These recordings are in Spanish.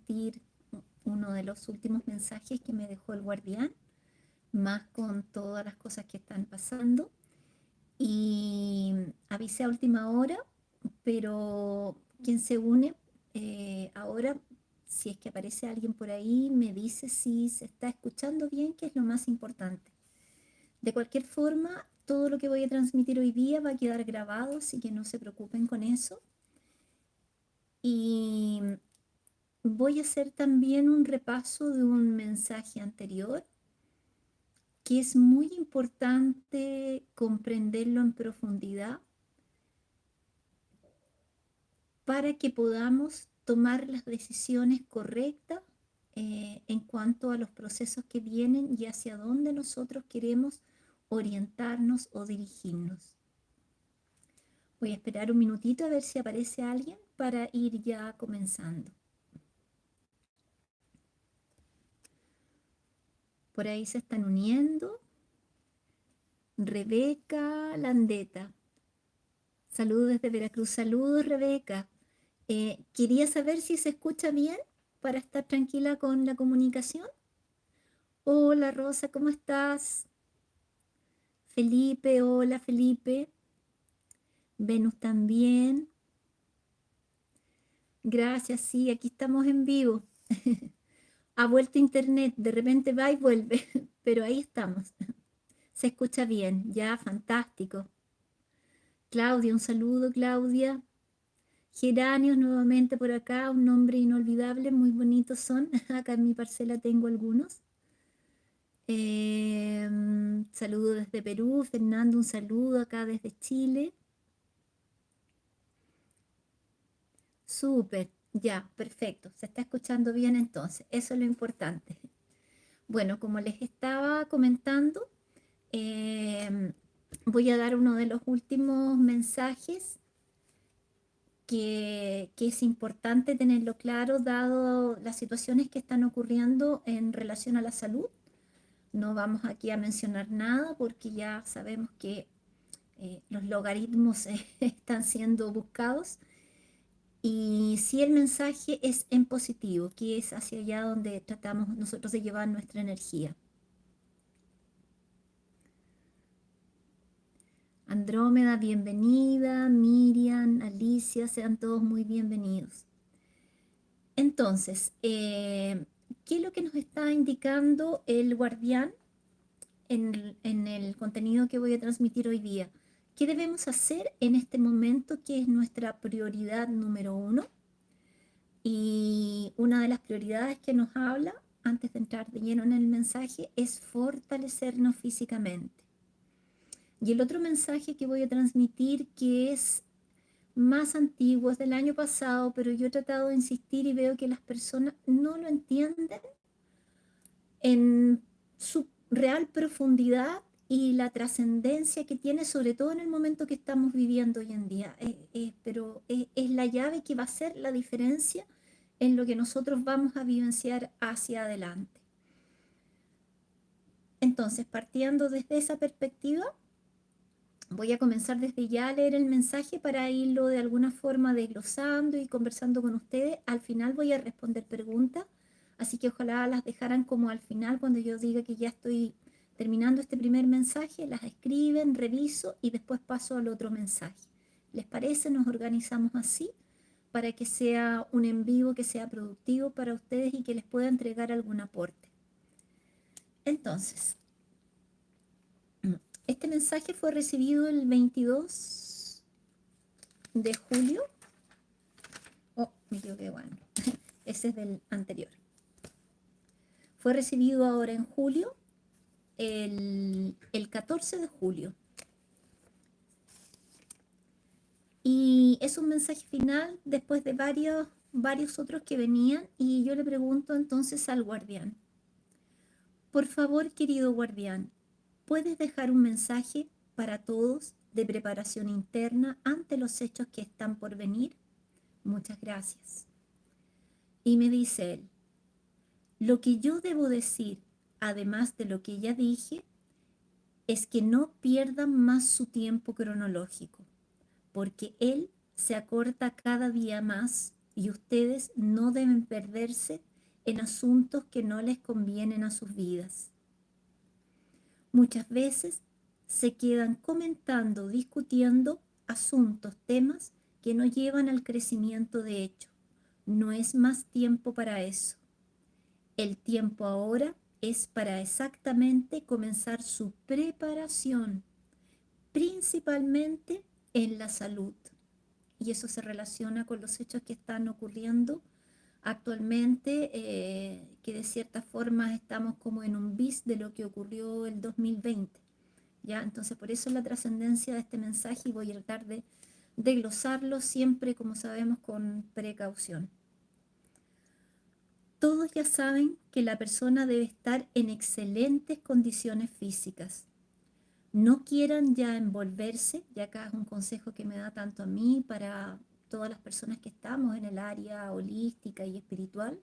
transmitir uno de los últimos mensajes que me dejó el guardián, más con todas las cosas que están pasando. Y avisé a última hora, pero quien se une ahora, si es que aparece alguien por ahí, me dice si se está escuchando bien, que es lo más importante. De cualquier forma, todo lo que voy a transmitir hoy día va a quedar grabado, así que no se preocupen con eso. Y voy a hacer también un repaso de un mensaje anterior, que es muy importante comprenderlo en profundidad para que podamos tomar las decisiones correctas en cuanto a los procesos que vienen y hacia dónde nosotros queremos orientarnos o dirigirnos. Voy a esperar un minutito a ver si aparece alguien para ir ya comenzando. Por ahí se están uniendo. Rebeca Landeta. Saludos desde Veracruz. Saludos, Rebeca. Quería saber si se escucha bien para estar tranquila con la comunicación. Hola, Rosa, ¿cómo estás? Felipe, hola, Felipe. Venus también. Gracias, sí, aquí estamos en vivo. Ha vuelto internet, de repente va y vuelve, pero ahí estamos. Se escucha bien, ya, fantástico. Claudia, un saludo, Claudia. Geranios nuevamente por acá, un nombre inolvidable, muy bonitos son. Acá en mi parcela tengo algunos. Saludo desde Perú, Fernando, un saludo acá desde Chile. Súper, ya, perfecto. Se está escuchando bien entonces, eso es lo importante. Bueno, como les estaba comentando, voy a dar uno de los últimos mensajes que es importante tenerlo claro, dado las situaciones que están ocurriendo en relación a la salud. No vamos aquí a mencionar nada porque ya sabemos que los logaritmos están siendo buscados. Y si el mensaje es en positivo, que es hacia allá donde tratamos nosotros de llevar nuestra energía. Andrómeda, bienvenida. Miriam, Alicia, sean todos muy bienvenidos. Entonces, ¿qué es lo que nos está indicando el guardián en el contenido que voy a transmitir hoy día? ¿Qué debemos hacer en este momento que es nuestra prioridad número uno? Y una de las prioridades que nos habla, antes de entrar de lleno en el mensaje, es fortalecernos físicamente. Y el otro mensaje que voy a transmitir, que es más antiguo, es del año pasado, pero yo he tratado de insistir y veo que las personas no lo entienden en su real profundidad y la trascendencia que tiene, sobre todo en el momento que estamos viviendo hoy en día. Pero es la llave que va a hacer la diferencia en lo que nosotros vamos a vivenciar hacia adelante. Entonces, partiendo desde esa perspectiva, voy a comenzar desde ya a leer el mensaje para irlo de alguna forma desglosando y conversando con ustedes. Al final voy a responder preguntas, así que ojalá las dejaran como al final, cuando yo diga que ya estoy terminando este primer mensaje, las escriben, reviso y después paso al otro mensaje. ¿Les parece? Nos organizamos así para que sea un en vivo que sea productivo para ustedes y que les pueda entregar algún aporte. Entonces, este mensaje fue recibido el 22 de julio. Oh, me equivoqué, bueno. Ese es del anterior. Fue recibido ahora en julio, el 14 de julio. Y es un mensaje final después de varios otros que venían. Y yo le pregunto entonces al guardián: por favor, querido guardián, ¿puedes dejar un mensaje para todos de preparación interna ante los hechos que están por venir? Muchas gracias. Y me dice él: lo que yo debo decir, además de lo que ya dije, es que no pierdan más su tiempo cronológico, porque él se acorta cada día más y ustedes no deben perderse en asuntos que no les convienen a sus vidas. Muchas veces se quedan comentando, discutiendo asuntos, temas que no llevan al crecimiento de hecho. No es más tiempo para eso. El tiempo ahora es para exactamente comenzar su preparación, principalmente en la salud. Y eso se relaciona con los hechos que están ocurriendo actualmente, que de cierta forma estamos como en un bis de lo que ocurrió el 2020. ¿Ya? Entonces, por eso la trascendencia de este mensaje, y voy a tratar de desglosarlo siempre, como sabemos, con precaución. Todos ya saben que la persona debe estar en excelentes condiciones físicas. No quieran ya envolverse, y acá es un consejo que me da tanto a mí para todas las personas que estamos en el área holística y espiritual.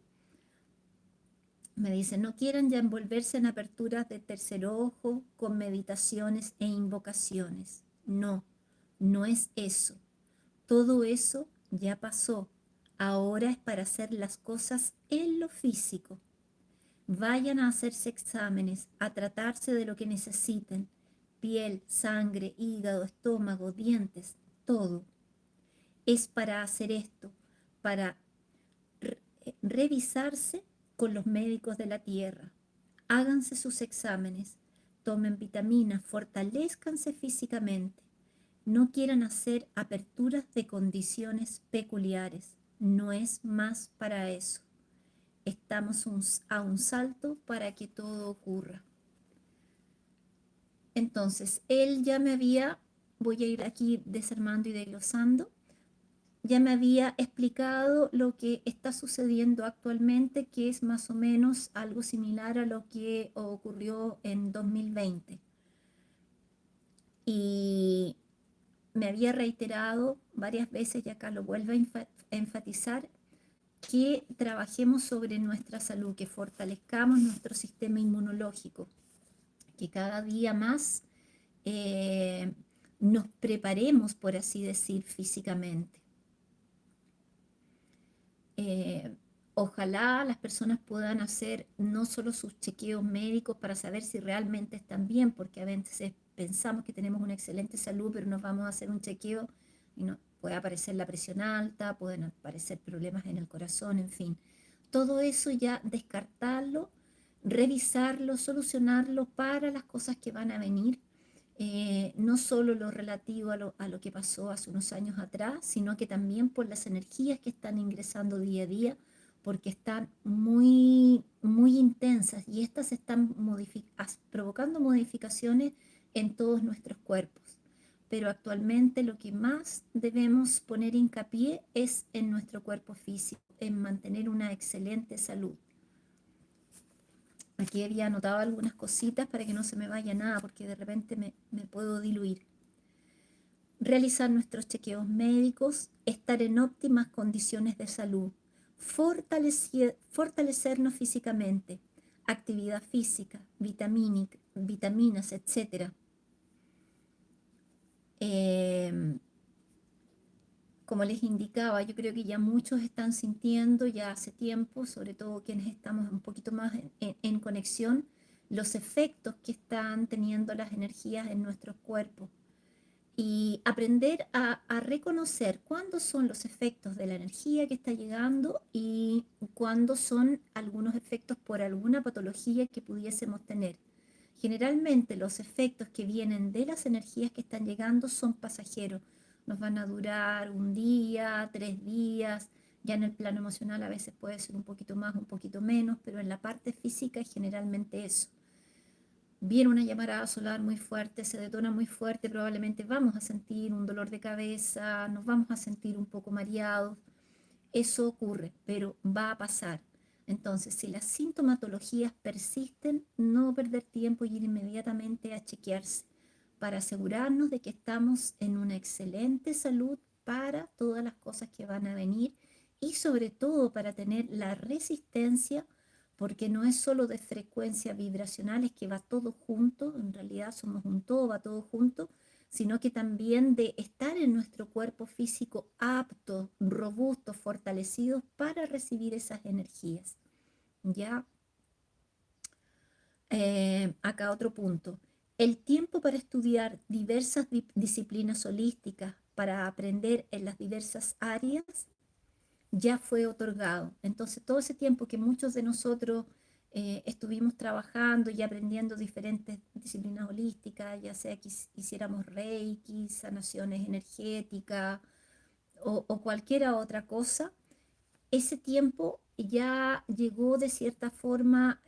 Me dicen, no quieran ya envolverse en aperturas de tercer ojo con meditaciones e invocaciones. No, no es eso. Todo eso ya pasó. Ahora es para hacer las cosas en lo físico. Vayan a hacerse exámenes, a tratarse de lo que necesiten. Piel, sangre, hígado, estómago, dientes, todo. Es para hacer esto, para revisarse con los médicos de la tierra. Háganse sus exámenes, tomen vitaminas, fortalezcanse físicamente. No quieran hacer aperturas de condiciones peculiares. No es más para eso. Estamos a un salto para que todo ocurra. Entonces, él ya me había, voy a ir aquí desarmando y desglosando, ya me había explicado lo que está sucediendo actualmente, que es más o menos algo similar a lo que ocurrió en 2020. Y me había reiterado varias veces, y acá lo vuelvo a enfatizar, que trabajemos sobre nuestra salud, que fortalezcamos nuestro sistema inmunológico, que cada día más nos preparemos, por así decir, físicamente. Ojalá las personas puedan hacer no solo sus chequeos médicos para saber si realmente están bien, porque a veces pensamos que tenemos una excelente salud, pero nos vamos a hacer un chequeo y no, puede aparecer la presión alta, pueden aparecer problemas en el corazón, en fin. Todo eso ya descartarlo, revisarlo, solucionarlo para las cosas que van a venir. No solo lo relativo a lo que pasó hace unos años atrás, sino que también por las energías que están ingresando día a día, porque están muy, muy intensas y estas están provocando modificaciones en todos nuestros cuerpos. Pero actualmente lo que más debemos poner hincapié es en nuestro cuerpo físico, en mantener una excelente salud. Aquí había anotado algunas cositas para que no se me vaya nada, porque de repente me puedo diluir. Realizar nuestros chequeos médicos, estar en óptimas condiciones de salud, fortalecernos físicamente, actividad física, vitaminas, etc. Como les indicaba, yo creo que ya muchos están sintiendo ya hace tiempo, sobre todo quienes estamos un poquito más en conexión, los efectos que están teniendo las energías en nuestros cuerpos. Y aprender a reconocer cuándo son los efectos de la energía que está llegando y cuándo son algunos efectos por alguna patología que pudiésemos tener. Generalmente los efectos que vienen de las energías que están llegando son pasajeros. Nos van a durar un día, 3 días. Ya en el plano emocional a veces puede ser un poquito más, un poquito menos, pero en la parte física es generalmente eso. Viene una llamarada solar muy fuerte, se detona muy fuerte, probablemente vamos a sentir un dolor de cabeza, nos vamos a sentir un poco mareados. Eso ocurre, pero va a pasar. Entonces, si las sintomatologías persisten, no perder tiempo y ir inmediatamente a chequearse para asegurarnos de que estamos en una excelente salud para todas las cosas que van a venir y sobre todo para tener la resistencia, porque no es solo de frecuencia vibracional, es que va todo junto, en realidad somos un todo, va todo junto, sino que también de estar en nuestro cuerpo físico apto, robusto, fortalecido para recibir esas energías. ¿Ya? Acá otro punto. El tiempo para estudiar diversas disciplinas holísticas, para aprender en las diversas áreas, ya fue otorgado. Entonces, todo ese tiempo que muchos de nosotros estuvimos trabajando y aprendiendo diferentes disciplinas holísticas, ya sea que hiciéramos Reiki, sanaciones energéticas o cualquier otra cosa, ese tiempo ya llegó de cierta forma,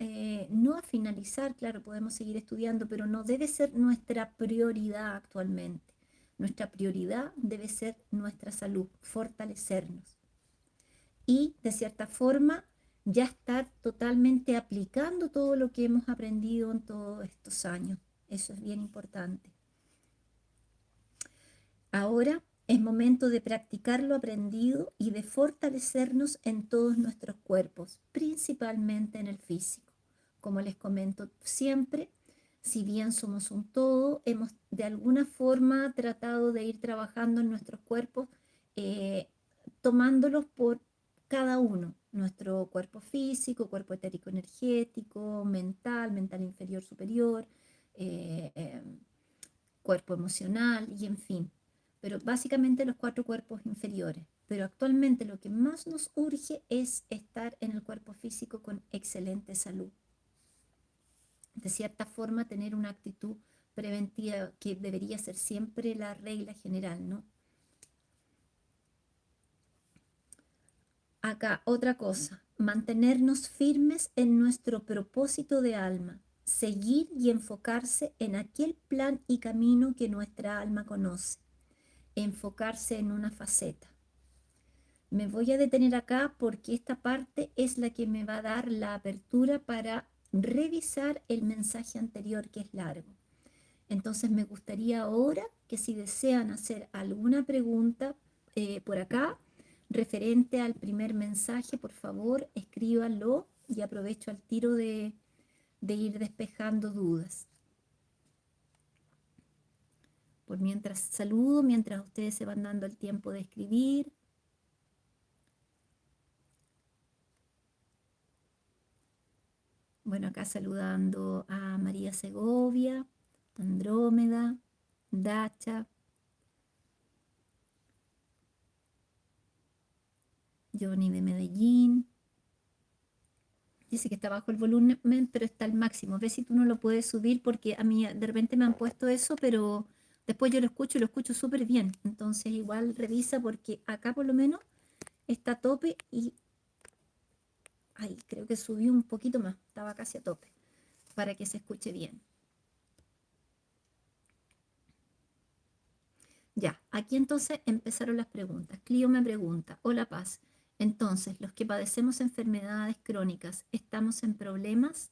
no a finalizar, claro, podemos seguir estudiando, pero no debe ser nuestra prioridad actualmente. Nuestra prioridad debe ser nuestra salud, fortalecernos y de cierta forma ya estar totalmente aplicando todo lo que hemos aprendido en todos estos años. Eso es bien importante. Ahora es momento de practicar lo aprendido y de fortalecernos en todos nuestros cuerpos, principalmente en el físico. Como les comento siempre, si bien somos un todo, hemos de alguna forma tratado de ir trabajando en nuestros cuerpos, eh, tomándolos por cada uno, nuestro cuerpo físico, cuerpo etérico energético, mental, mental inferior superior, eh, eh, cuerpo emocional y en fin, pero básicamente los cuatro cuerpos inferiores. Pero actualmente lo que más nos urge es estar en el cuerpo físico con excelente salud. De cierta forma, tener una actitud preventiva que debería ser siempre la regla general, ¿no? Acá, otra cosa, mantenernos firmes en nuestro propósito de alma, seguir y enfocarse en aquel plan y camino que nuestra alma conoce, enfocarse en una faceta. Me voy a detener acá porque esta parte es la que me va a dar la apertura para revisar el mensaje anterior que es largo. Entonces me gustaría ahora que si desean hacer alguna pregunta por acá referente al primer mensaje, por favor escríbanlo y aprovecho al tiro de ir despejando dudas. Por mientras saludo, mientras ustedes se van dando el tiempo de escribir. Bueno, acá saludando a María Segovia, Andrómeda, Dacha, Johnny de Medellín. Dice que está bajo el volumen, pero está al máximo. Ve si tú no lo puedes subir porque a mí de repente me han puesto eso, pero después yo lo escucho y lo escucho súper bien. Entonces igual revisa porque acá por lo menos está a tope y... Ay, creo que subí un poquito más, estaba casi a tope, para que se escuche bien. Ya, aquí entonces empezaron las preguntas. Clio me pregunta, hola Paz, entonces los que padecemos enfermedades crónicas, ¿estamos en problemas?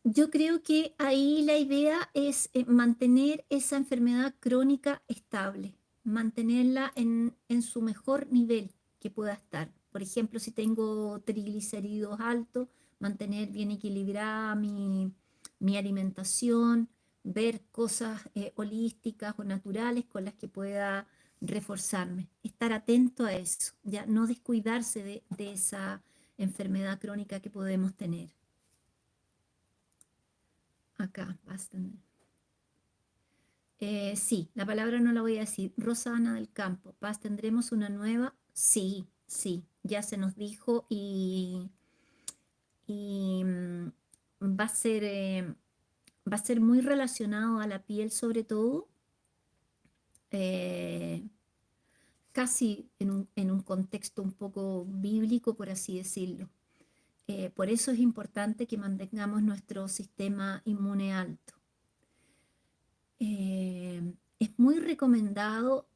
Yo creo que ahí la idea es mantener esa enfermedad crónica estable, mantenerla en su mejor nivel que pueda estar. Por ejemplo, si tengo triglicéridos altos, mantener bien equilibrada mi alimentación, ver cosas holísticas o naturales con las que pueda reforzarme, estar atento a eso, ya no descuidarse de esa enfermedad crónica que podemos tener. Acá, bastante. Sí, la palabra no la voy a decir. Rosana del Campo, Paz, ¿tendremos una nueva? Sí, sí, ya se nos dijo y va a ser muy relacionado a la piel sobre todo, eh, casi en un contexto un poco bíblico, por así decirlo. Por eso es importante que mantengamos nuestro sistema inmune alto. Es muy recomendado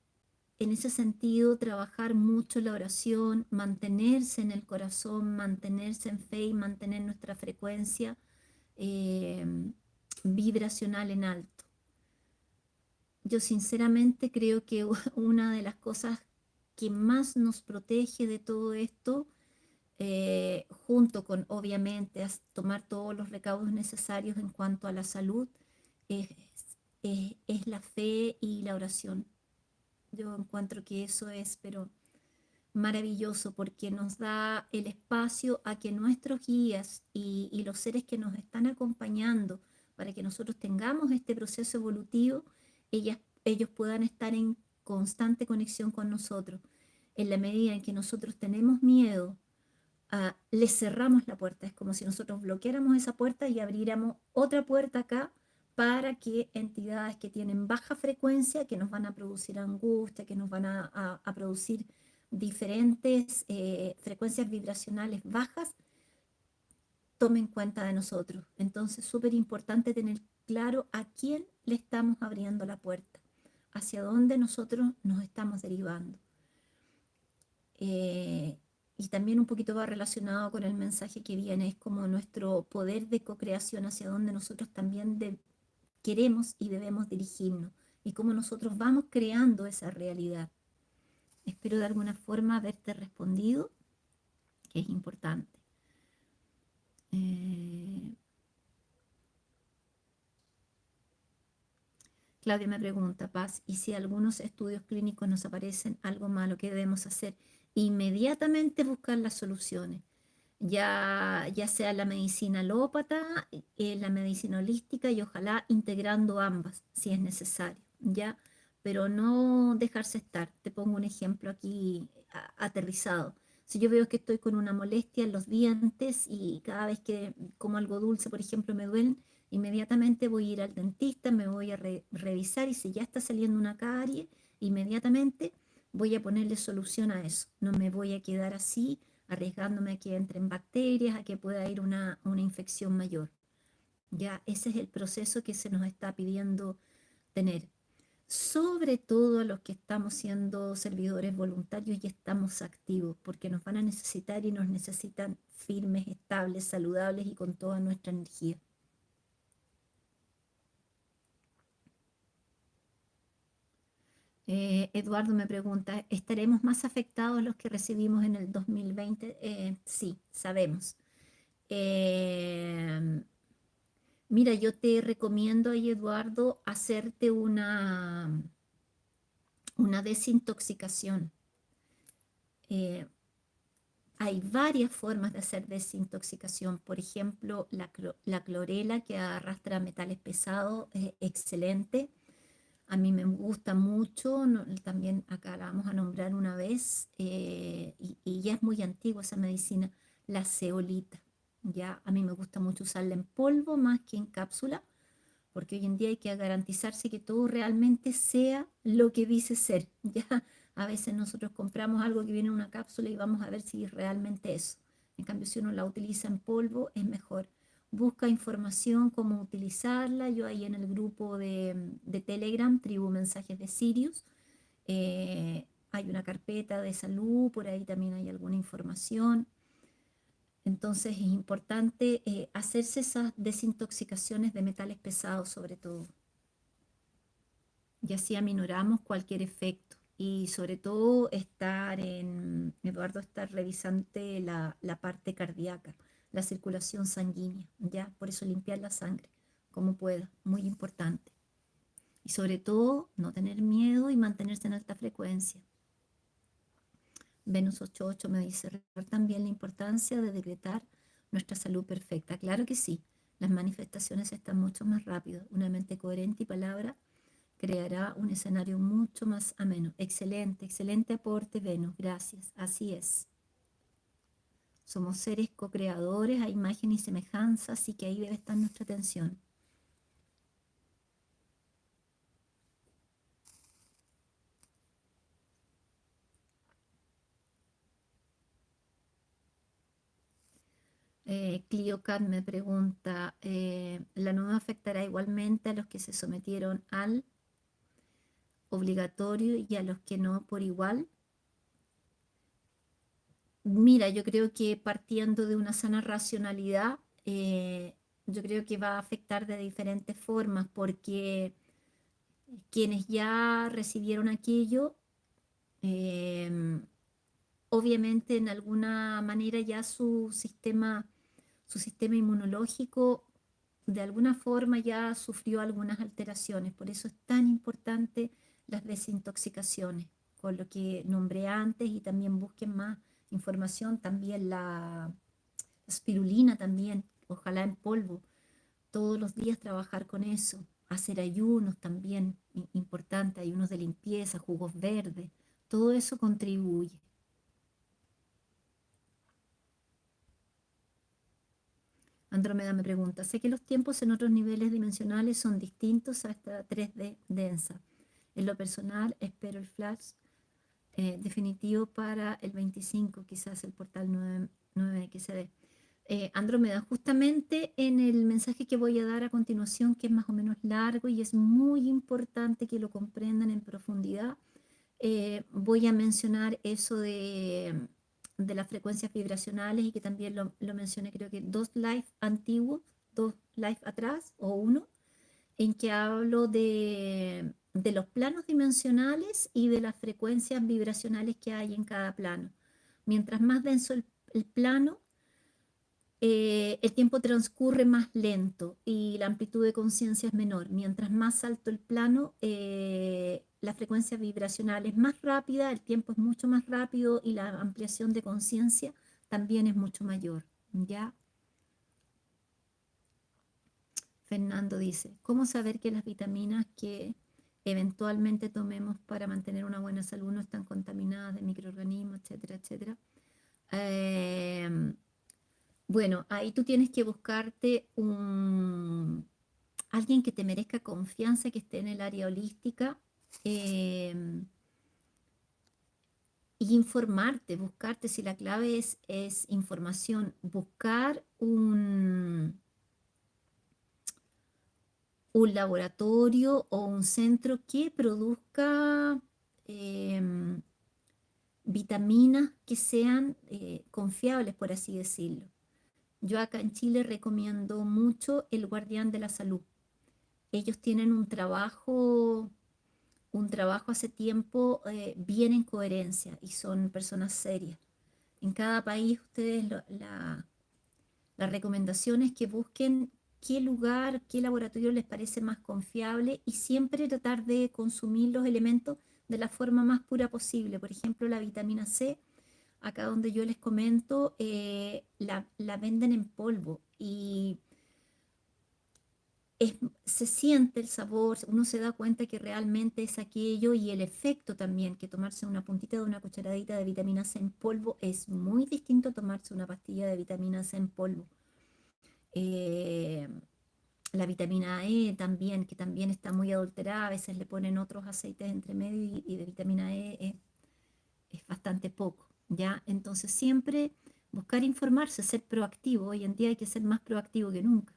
en ese sentido trabajar mucho la oración, mantenerse en el corazón, mantenerse en fe y mantener nuestra frecuencia eh, vibracional en alto. Yo sinceramente creo que una de las cosas que más nos protege de todo esto, junto con obviamente tomar todos los recaudos necesarios en cuanto a la salud, es es la fe y la oración. Yo encuentro que eso es, pero maravilloso, porque nos da el espacio a que nuestros guías y los seres que nos están acompañando para que nosotros tengamos este proceso evolutivo, ellos puedan estar en constante conexión con nosotros. En la medida en que nosotros tenemos miedo, les cerramos la puerta. Es como si nosotros bloqueáramos esa puerta y abriéramos otra puerta acá para que entidades que tienen baja frecuencia, que nos van a producir angustia, que nos van a producir diferentes frecuencias vibracionales bajas, tomen cuenta de nosotros. Entonces, súper importante tener claro a quién le estamos abriendo la puerta, hacia dónde nosotros nos estamos derivando. Eh, y también un poquito va relacionado con el mensaje que viene, es como nuestro poder de co-creación, hacia donde nosotros también queremos y debemos dirigirnos, y cómo nosotros vamos creando esa realidad. Espero de alguna forma haberte respondido, que es importante. Claudia me pregunta, Paz, ¿y si algunos estudios clínicos nos aparecen algo malo, qué debemos hacer? Inmediatamente buscar las soluciones, ya sea la medicina alópata, la medicina holística, y ojalá integrando ambas, si es necesario, ¿ya? Pero no dejarse estar. Te pongo un ejemplo aquí aterrizado. Si yo veo que estoy con una molestia en los dientes y cada vez que como algo dulce, por ejemplo, me duelen, inmediatamente voy a ir al dentista, me voy a revisar, y si ya está saliendo una carie, inmediatamente voy a ponerle solución a eso. No me voy a quedar así, arriesgándome a que entren bacterias, a que pueda ir una infección mayor. Ya ese es el proceso que se nos está pidiendo tener. Sobre todo a los que estamos siendo servidores voluntarios y estamos activos, porque nos van a necesitar y nos necesitan firmes, estables, saludables y con toda nuestra energía. Eduardo me pregunta, ¿estaremos más afectados los que recibimos en el 2020? Sí, sabemos. Eh, Mira, yo te recomiendo ahí, Eduardo, hacerte una desintoxicación. Eh, Hay varias formas de hacer desintoxicación. Por ejemplo, la clorela, que arrastra metales pesados, es excelente. A mí me gusta mucho, también acá la vamos a nombrar una vez, y ya es muy antigua esa medicina, la zeolita. Ya a mí me gusta mucho usarla en polvo más que en cápsula, porque hoy en día hay que garantizarse que todo realmente sea lo que dice ser. Ya a veces nosotros compramos algo que viene en una cápsula y vamos a ver si realmente es eso. En cambio, si uno la utiliza en polvo, es mejor. Busca información, cómo utilizarla. Yo ahí en el grupo de Telegram, Tribu Mensajes de Sirius, hay una carpeta de salud, por ahí también hay alguna información. Entonces es importante hacerse esas desintoxicaciones de metales pesados sobre todo, y así aminoramos cualquier efecto. Y sobre todo Eduardo, estar revisante la parte cardíaca, la circulación sanguínea, ¿ya? Por eso limpiar la sangre como pueda, muy importante. Y sobre todo no tener miedo y mantenerse en alta frecuencia. Venus 88 me dice, recordar también la importancia de decretar nuestra salud perfecta. Claro que sí, las manifestaciones están mucho más rápido. Una mente coherente y palabra creará un escenario mucho más ameno. Excelente, excelente aporte, Venus. Gracias. Así es. Somos seres co-creadores a imagen y semejanza, así que ahí debe estar nuestra atención. Clio Cat me pregunta, ¿la nueva afectará igualmente a los que se sometieron al obligatorio y a los que no por igual? Mira, yo creo que partiendo de una sana racionalidad, yo creo que va a afectar de diferentes formas, porque quienes ya recibieron aquello, em, obviamente en alguna manera ya su sistema inmunológico de alguna forma ya sufrió algunas alteraciones. Por eso es tan importante las desintoxicaciones, con lo que nombré antes, y también busquen más información, también la espirulina también, ojalá en polvo, todos los días trabajar con eso, hacer ayunos también, importante, ayunos de limpieza, jugos verdes, todo eso contribuye. Andrómeda me pregunta, sé que los tiempos en otros niveles dimensionales son distintos a esta 3D densa. En lo personal, espero el flash definitivo para el 25, quizás el portal 9XD. Andrómeda, justamente en el mensaje que voy a dar a continuación, que es más o menos largo y es muy importante que lo comprendan en profundidad, voy a mencionar eso de las frecuencias vibracionales, y que también lo mencioné, creo que 2 live antiguos, 2 live atrás o uno, en que hablo de los planos dimensionales y de las frecuencias vibracionales que hay en cada plano. Mientras más denso el plano, el tiempo transcurre más lento y la amplitud de conciencia es menor. Mientras más alto el plano, la frecuencia vibracional es más rápida, el tiempo es mucho más rápido y la ampliación de conciencia también es mucho mayor. ¿Ya? Fernando dice, ¿cómo saber que las vitaminas que eventualmente tomemos para mantener una buena salud no están contaminadas de microorganismos, etcétera, etcétera? Bueno, ahí tú tienes que buscarte alguien que te merezca confianza, que esté en el área holística, y informarte, buscarte, si la clave es información, buscar un laboratorio o un centro que produzca em, vitaminas que sean confiables, por así decirlo. Yo acá en Chile recomiendo mucho el Guardián de la Salud. Ellos tienen un trabajo hace tiempo bien en coherencia, y son personas serias. En cada país ustedes la recomendación es que busquen qué lugar, qué laboratorio les parece más confiable, y siempre tratar de consumir los elementos de la forma más pura posible. Por ejemplo, la vitamina C, acá donde yo les comento, la venden en polvo, y se siente el sabor, uno se da cuenta que realmente es aquello, y el efecto también, que tomarse una puntita de una cucharadita de vitamina C en polvo es muy distinto a tomarse una pastilla de vitamina C en polvo. Eh, la vitamina E también, que también está muy adulterada, a veces le ponen otros aceites entre medio, y de vitamina E es bastante poco, ¿ya? Entonces siempre buscar informarse, ser proactivo. Hoy en día hay que ser más proactivo que nunca.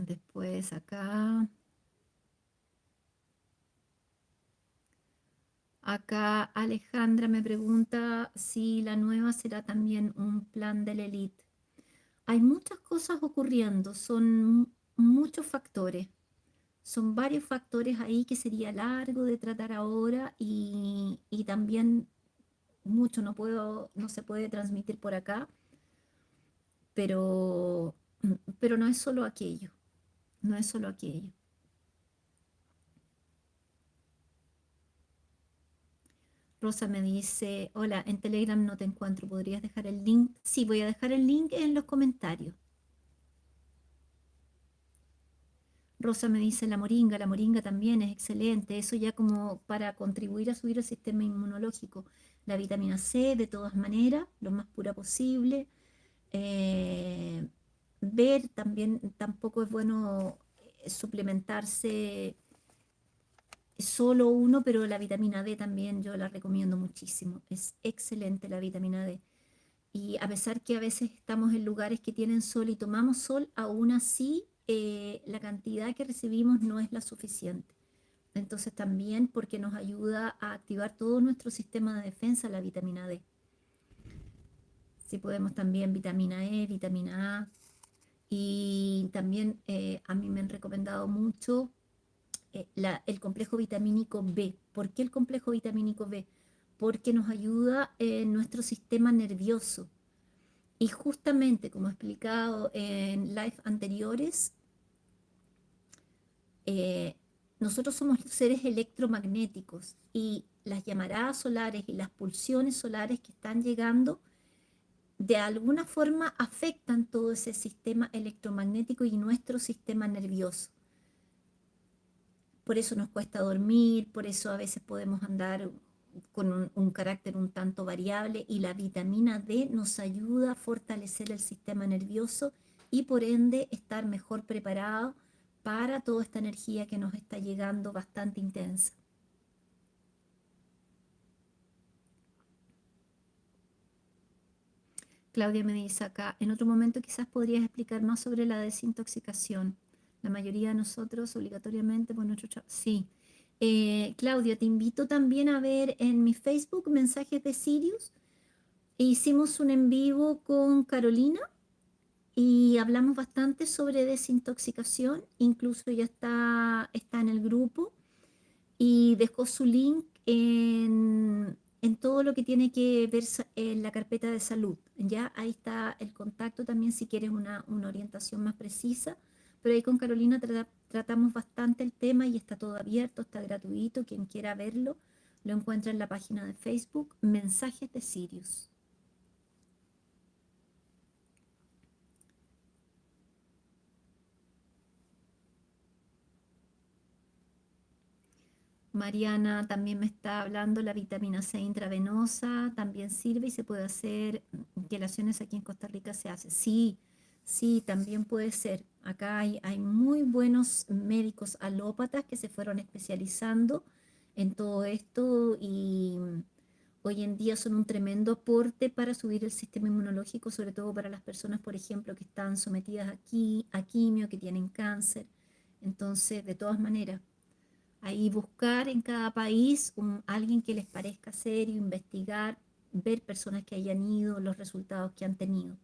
Después acá Alejandra me pregunta si la nueva será también un plan de la elite. Hay muchas cosas ocurriendo, son muchos factores. Son varios factores ahí que sería largo de tratar ahora, y también mucho no se puede transmitir por acá, pero, pero no es solo aquello, no es solo aquello. Rosa me dice, hola, en Telegram no te encuentro, ¿podrías dejar el link? Sí, voy a dejar el link en los comentarios. Rosa me dice, la moringa también es excelente, eso ya como para contribuir a subir el sistema inmunológico. La vitamina C, de todas maneras, lo más pura posible. Eh, Ver también, tampoco es bueno suplementarse solo uno, pero la vitamina D también yo la recomiendo muchísimo. Es excelente la vitamina D. Y a pesar que a veces estamos en lugares que tienen sol y tomamos sol, aún así la cantidad que recibimos no es la suficiente. Entonces también, porque nos ayuda a activar todo nuestro sistema de defensa, la vitamina D. Si podemos también vitamina E, vitamina A. Y también a mí me han recomendado mucho el complejo vitamínico B. ¿Por qué el complejo vitamínico B? porque nos ayuda en nuestro sistema nervioso. Y justamente, como he explicado en live anteriores, nosotros somos seres electromagnéticos y las llamaradas solares y las pulsiones solares que están llegando de alguna forma afectan todo ese sistema electromagnético y nuestro sistema nervioso. Por eso nos cuesta dormir, por eso a veces podemos andar con un carácter un tanto variable, y la vitamina D nos ayuda a fortalecer el sistema nervioso y por ende estar mejor preparado para toda esta energía que nos está llegando bastante intensa. Claudia me dice acá, en otro momento quizás podrías explicar más sobre la desintoxicación. La mayoría de nosotros obligatoriamente por nuestro trabajo. Sí. Claudia, te invito también a ver en mi Facebook Mensajes de Sirius. Hicimos un en vivo con Carolina y hablamos bastante sobre desintoxicación. Incluso ya está en el grupo y dejó su link en todo lo que tiene que ver en la carpeta de salud. Ya ahí está el contacto también si quieres una orientación más precisa. Pero ahí con Carolina tratamos bastante el tema y está todo abierto, está gratuito. Quien quiera verlo lo encuentra en la página de Facebook Mensajes de Sirius. Mariana también me está hablando, la vitamina C intravenosa también sirve y se puede hacer, quelaciones aquí en Costa Rica se hace. Sí, sí, también puede ser. Acá hay muy buenos médicos alópatas que se fueron especializando en todo esto y hoy en día son un tremendo aporte para subir el sistema inmunológico, sobre todo para las personas, por ejemplo, que están sometidas aquí a quimio, que tienen cáncer. Entonces, de todas maneras, ahí buscar en cada país alguien que les parezca serio, investigar, ver personas que hayan ido, los resultados que han tenido.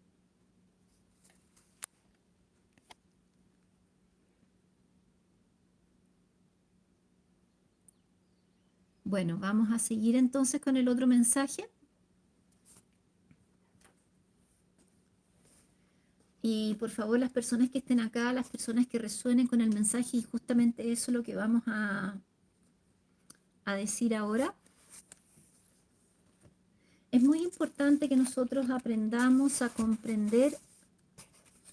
Bueno, vamos a seguir entonces con el otro mensaje. Y por favor, las personas que estén acá, las personas que resuenen con el mensaje, y justamente eso es lo que vamos a decir ahora. Es muy importante que nosotros aprendamos a comprender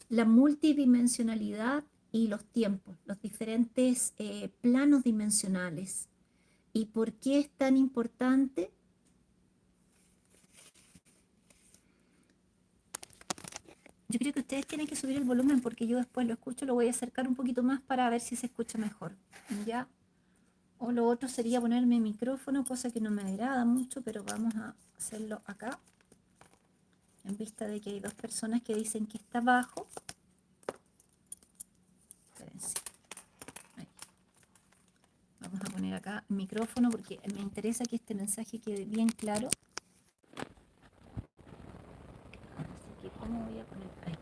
la multidimensionalidad y los tiempos, los diferentes planos dimensionales. ¿Y por qué es tan importante? Yo creo que ustedes tienen que subir el volumen porque yo después lo escucho, lo voy a acercar un poquito más para ver si se escucha mejor. ¿Ya? O lo otro sería ponerme micrófono, cosa que no me agrada mucho, pero vamos a hacerlo acá. En vista de que hay dos personas que dicen que está bajo. Espérense. Ahí. Vamos a poner acá micrófono porque me interesa que este mensaje quede bien claro. Así que, ¿cómo voy a poner? Ahí.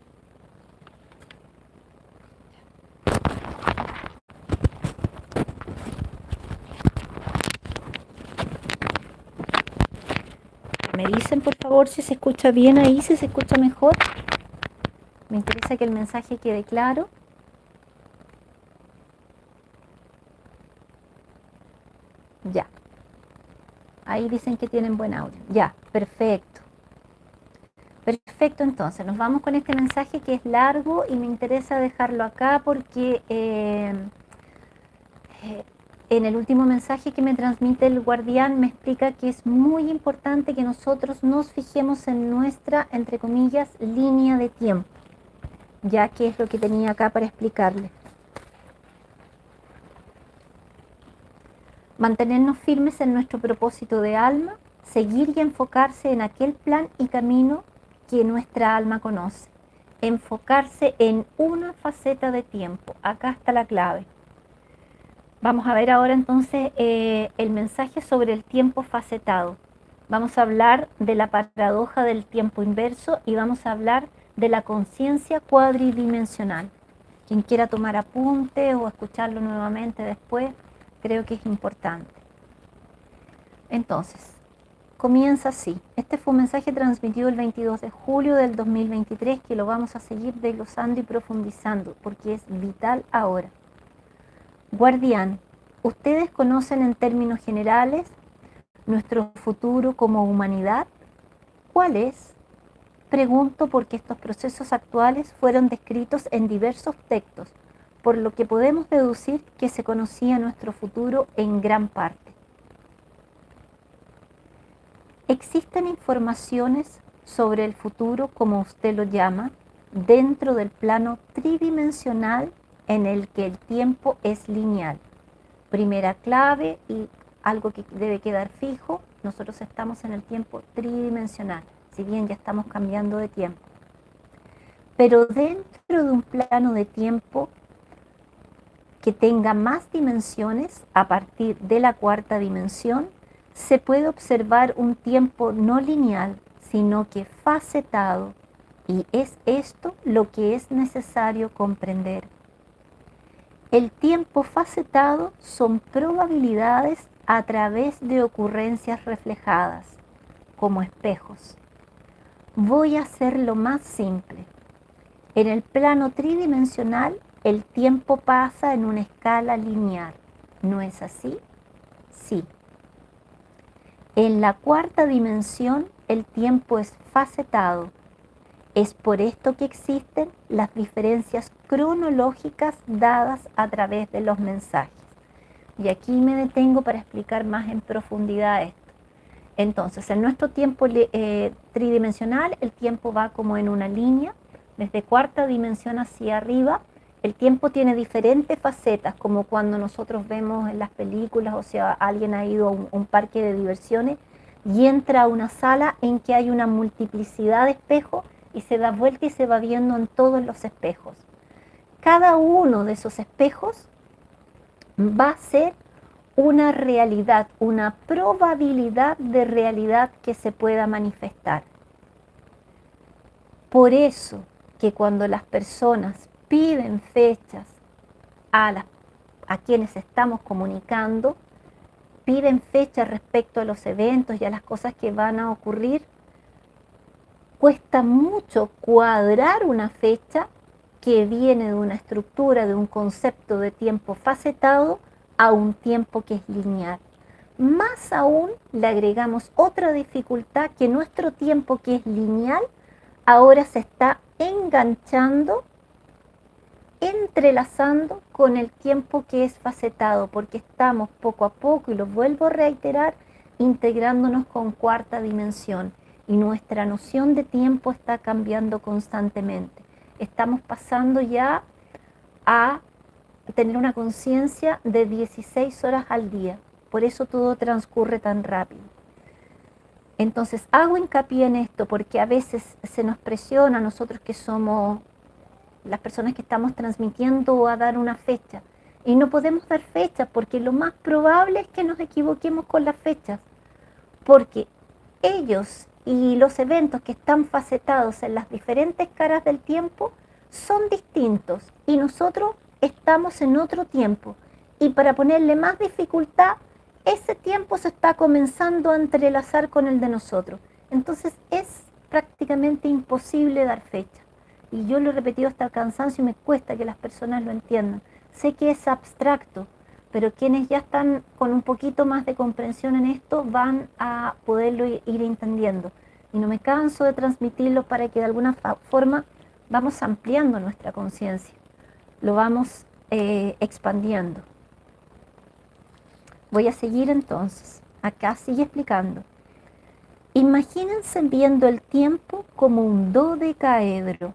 Me dicen por favor si se escucha bien ahí, si se escucha mejor. Me interesa que el mensaje quede claro. Ya. Ahí dicen que tienen buen audio. Ya, perfecto. Perfecto, entonces nos vamos con este mensaje que es largo y me interesa dejarlo acá porque en el último mensaje que me transmite el guardián me explica que es muy importante que nosotros nos fijemos en nuestra, entre comillas, línea de tiempo, ya que es lo que tenía acá para explicarle. Mantenernos firmes en nuestro propósito de alma, seguir y enfocarse en aquel plan y camino que nuestra alma conoce. Enfocarse en una faceta de tiempo. Acá está la clave. Vamos a ver ahora entonces el mensaje sobre el tiempo facetado. Vamos a hablar de la paradoja del tiempo inverso y vamos a hablar de la conciencia cuadridimensional. Quien quiera tomar apunte o escucharlo nuevamente después, creo que es importante. Entonces, comienza así. Este fue un mensaje transmitido el 22 de julio del 2023 que lo vamos a seguir desglosando y profundizando porque es vital ahora. Guardián, ustedes conocen en términos generales nuestro futuro como humanidad. ¿Cuál es? Pregunto porque estos procesos actuales fueron descritos en diversos textos, por lo que podemos deducir que se conocía nuestro futuro en gran parte. ¿Existen informaciones sobre el futuro, como usted lo llama, dentro del plano tridimensional en el que el tiempo es lineal? Primera clave y algo que debe quedar fijo, nosotros estamos en el tiempo tridimensional, si bien ya estamos cambiando de tiempo. Pero dentro de un plano de tiempo que tenga más dimensiones, a partir de la cuarta dimensión, se puede observar un tiempo no lineal, sino que facetado, y es esto lo que es necesario comprender. El tiempo facetado son probabilidades a través de ocurrencias reflejadas, como espejos. Voy a hacerlo más simple. En el plano tridimensional, el tiempo pasa en una escala lineal. ¿No es así? Sí. En la cuarta dimensión, el tiempo es facetado. Es por esto que existen las diferencias cronológicas dadas a través de los mensajes. Y aquí me detengo para explicar más en profundidad esto. Entonces, en nuestro tiempo tridimensional, el tiempo va como en una línea, desde cuarta dimensión hacia arriba. El tiempo tiene diferentes facetas, como cuando nosotros vemos en las películas, o sea, alguien ha ido a un parque de diversiones y entra a una sala en que hay una multiplicidad de espejos y se da vuelta y se va viendo en todos los espejos. Cada uno de esos espejos va a ser una realidad, una probabilidad de realidad que se pueda manifestar. Por eso que cuando las personas piden fechas a quienes estamos comunicando, piden fechas respecto a los eventos y a las cosas que van a ocurrir, cuesta mucho cuadrar una fecha que viene de una estructura, de un concepto de tiempo facetado a un tiempo que es lineal. Más aún le agregamos otra dificultad, que nuestro tiempo que es lineal ahora se está enganchando, entrelazando con el tiempo que es facetado, porque estamos poco a poco, y lo vuelvo a reiterar, integrándonos con cuarta dimensión, y nuestra noción de tiempo está cambiando constantemente. Estamos pasando ya a tener una conciencia de 16 horas al día, por eso todo transcurre tan rápido. Entonces hago hincapié en esto porque a veces se nos presiona a nosotros que somos las personas que estamos transmitiendo a dar una fecha, y no podemos dar fechas porque lo más probable es que nos equivoquemos con las fechas, porque ellos y los eventos que están facetados en las diferentes caras del tiempo son distintos y nosotros estamos en otro tiempo, y para ponerle más dificultad, ese tiempo se está comenzando a entrelazar con el de nosotros. Entonces es prácticamente imposible dar fecha. Y yo lo he repetido hasta el cansancio y me cuesta que las personas lo entiendan. Sé que es abstracto, pero quienes ya están con un poquito más de comprensión en esto van a poderlo ir entendiendo. Y no me canso de transmitirlo para que de alguna forma vamos ampliando nuestra conciencia, lo vamos expandiendo. Voy a seguir entonces. Acá sigue explicando. Imagínense viendo el tiempo como un dodecaedro.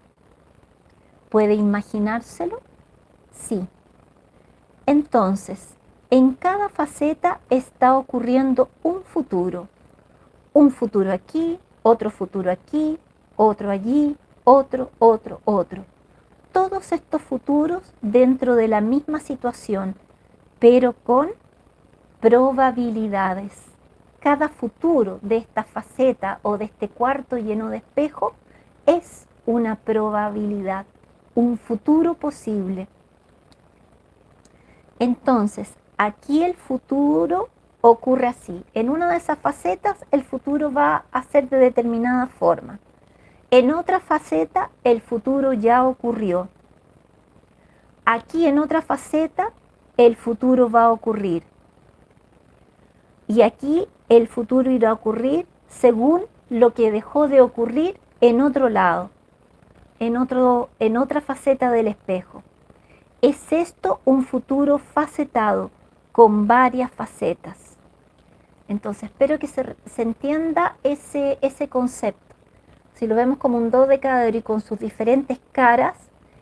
¿Puede imaginárselo? Sí. Entonces, en cada faceta está ocurriendo un futuro. Un futuro aquí, otro allí, otro. Todos estos futuros dentro de la misma situación, pero con probabilidades. Cada futuro de esta faceta o de este cuarto lleno de espejo es una probabilidad, un futuro posible. Entonces, aquí el futuro ocurre así. En una de esas facetas el futuro va a ser de determinada forma. En otra faceta el futuro ya ocurrió. Aquí en otra faceta el futuro va a ocurrir. Y aquí el futuro irá a ocurrir según lo que dejó de ocurrir en otro lado, en otra faceta del espejo. Es esto un futuro facetado con varias facetas. Entonces espero que se entienda ese concepto. Si lo vemos como un dodecaedro y con sus diferentes caras,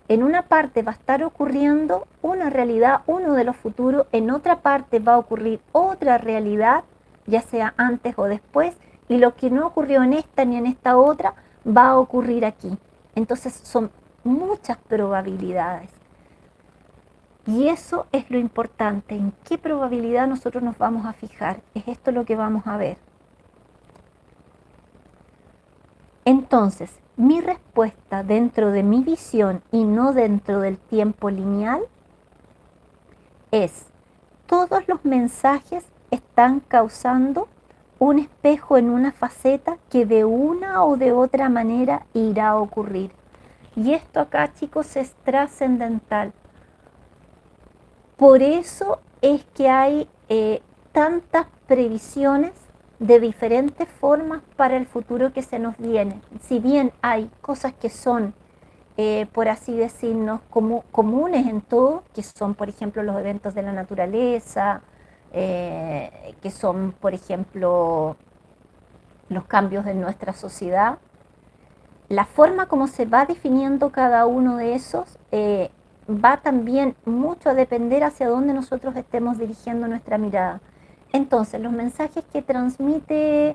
en una parte va a estar ocurriendo una realidad, uno de los futuros, en otra parte va a ocurrir otra realidad, ya sea antes o después, y lo que no ocurrió en esta ni en esta otra va a ocurrir aquí. Entonces son muchas probabilidades. Y eso es lo importante, en qué probabilidad nosotros nos vamos a fijar. Es esto lo que vamos a ver. Entonces, mi respuesta dentro de mi visión y no dentro del tiempo lineal es: todos los mensajes están causando un espejo en una faceta que de una o de otra manera irá a ocurrir. Y esto acá, chicos, es trascendental. Por eso es que hay tantas previsiones de diferentes formas para el futuro que se nos viene. Si bien hay cosas que son, por así decirnos, comunes en todo, que son, por ejemplo, los eventos de la naturaleza, que son, por ejemplo, los cambios en nuestra sociedad, la forma como se va definiendo cada uno de esos va también mucho a depender hacia dónde nosotros estemos dirigiendo nuestra mirada. Entonces, los mensajes que transmite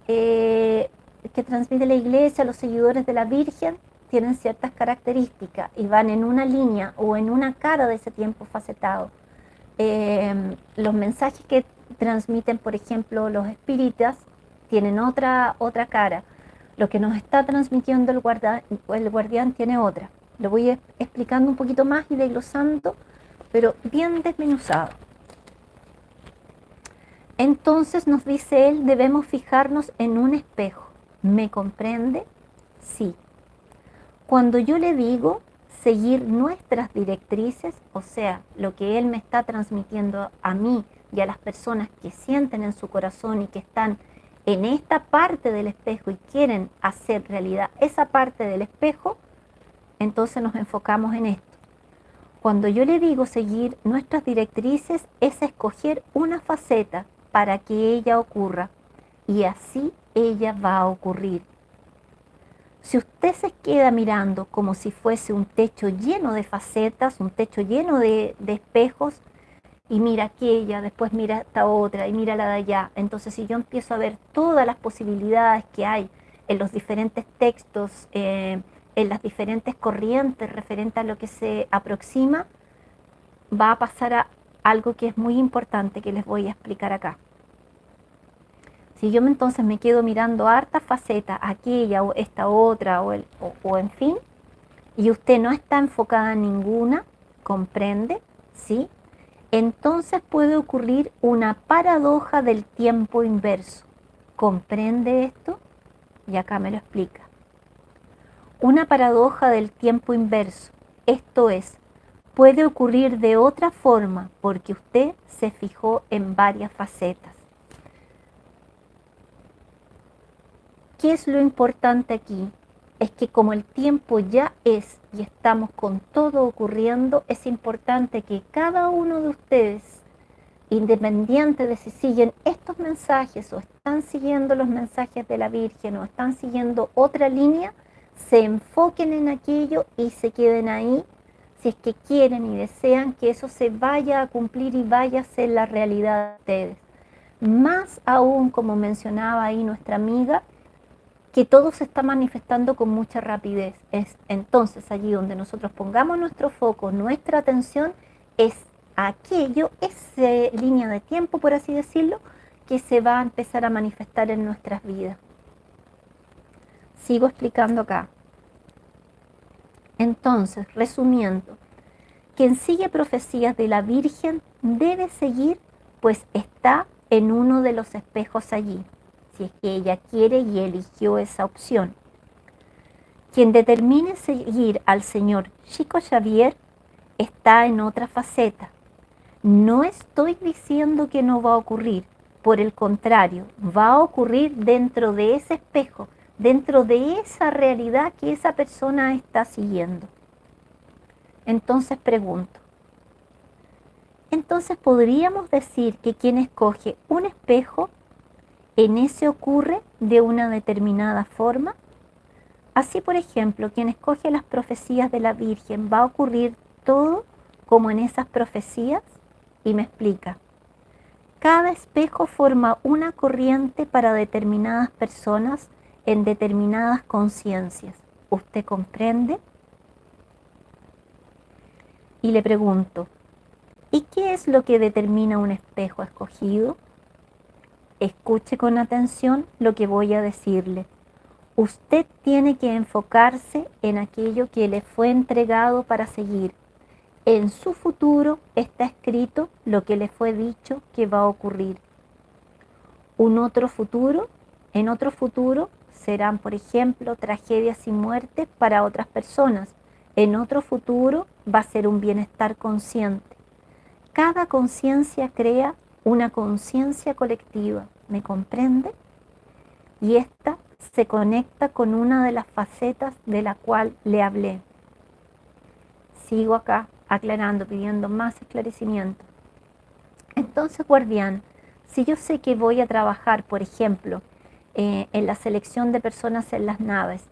la Iglesia, los seguidores de la Virgen, tienen ciertas características y van en una línea o en una cara de ese tiempo facetado. Los mensajes que transmiten, por ejemplo, los espíritas, tienen otra cara. Lo que nos está transmitiendo el guardián tiene otra. Lo voy explicando un poquito más y desglosando, pero bien desmenuzado. Entonces nos dice él, debemos fijarnos en un espejo. ¿Me comprende? Sí. Cuando yo le digo seguir nuestras directrices, o sea, lo que él me está transmitiendo a mí y a las personas que sienten en su corazón y que están en esta parte del espejo y quieren hacer realidad esa parte del espejo, entonces nos enfocamos en esto. Cuando yo le digo seguir nuestras directrices, es escoger una faceta para que ella ocurra, y así ella va a ocurrir. Si usted se queda mirando como si fuese un techo lleno de facetas, un techo lleno de espejos, y mira aquella, después mira esta otra y mira la de allá. Entonces, si yo empiezo a ver todas las posibilidades que hay en los diferentes textos, en las diferentes corrientes referentes a lo que se aproxima, va a pasar a algo que es muy importante que les voy a explicar acá. Si yo entonces me quedo mirando hartas facetas, aquella o esta otra o en fin, y usted no está enfocada en ninguna, comprende, ¿sí? Entonces puede ocurrir una paradoja del tiempo inverso. ¿Comprende esto? Y acá me lo explica. Una paradoja del tiempo inverso, esto es, puede ocurrir de otra forma porque usted se fijó en varias facetas. ¿Qué es lo importante aquí? Es que como el tiempo ya es y estamos con todo ocurriendo, es importante que cada uno de ustedes, independiente de si siguen estos mensajes o están siguiendo los mensajes de la Virgen o están siguiendo otra línea, se enfoquen en aquello y se queden ahí si es que quieren y desean que eso se vaya a cumplir y vaya a ser la realidad de ustedes. Más aún, como mencionaba ahí nuestra amiga, que todo se está manifestando con mucha rapidez. Es entonces allí donde nosotros pongamos nuestro foco, nuestra atención, es aquello, esa línea de tiempo, por así decirlo, que se va a empezar a manifestar en nuestras vidas. Sigo explicando acá. Entonces, resumiendo, quien sigue profecías de la Virgen debe seguir, pues está en uno de los espejos allí, si es que ella quiere y eligió esa opción. Quien determine seguir al señor Chico Xavier está en otra faceta. No estoy diciendo que no va a ocurrir, por el contrario, va a ocurrir dentro de ese espejo, dentro de esa realidad que esa persona está siguiendo. Entonces pregunto, entonces podríamos decir que quien escoge un espejo, en ese ocurre de una determinada forma. Así, por ejemplo, quien escoge las profecías de la Virgen, ¿va a ocurrir todo como en esas profecías? Y me explica. Cada espejo forma una corriente para determinadas personas en determinadas conciencias. ¿Usted comprende? Y le pregunto, ¿y qué es lo que determina un espejo escogido? Escuche con atención lo que voy a decirle. Usted tiene que enfocarse en aquello que le fue entregado para seguir. En su futuro está escrito lo que le fue dicho que va a ocurrir. En otro futuro serán, por ejemplo, tragedias y muertes para otras personas. En otro futuro va a ser un bienestar consciente. Cada conciencia crea una conciencia colectiva, ¿me comprende? Y esta se conecta con una de las facetas de la cual le hablé. Sigo acá aclarando, pidiendo más esclarecimiento. Entonces, guardián, si yo sé que voy a trabajar, por ejemplo, en la selección de personas en las naves,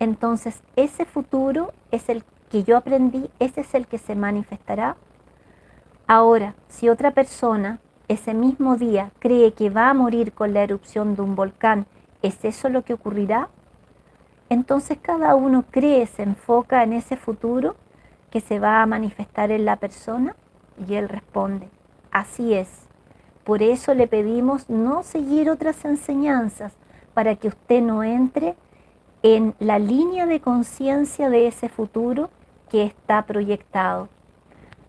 entonces ese futuro es el que yo aprendí, ese es el que se manifestará. Ahora, si otra persona ese mismo día cree que va a morir con la erupción de un volcán, ¿es eso lo que ocurrirá? Entonces cada uno cree, se enfoca en ese futuro que se va a manifestar en la persona y él responde, así es. Por eso le pedimos no seguir otras enseñanzas para que usted no entre en la línea de conciencia de ese futuro que está proyectado.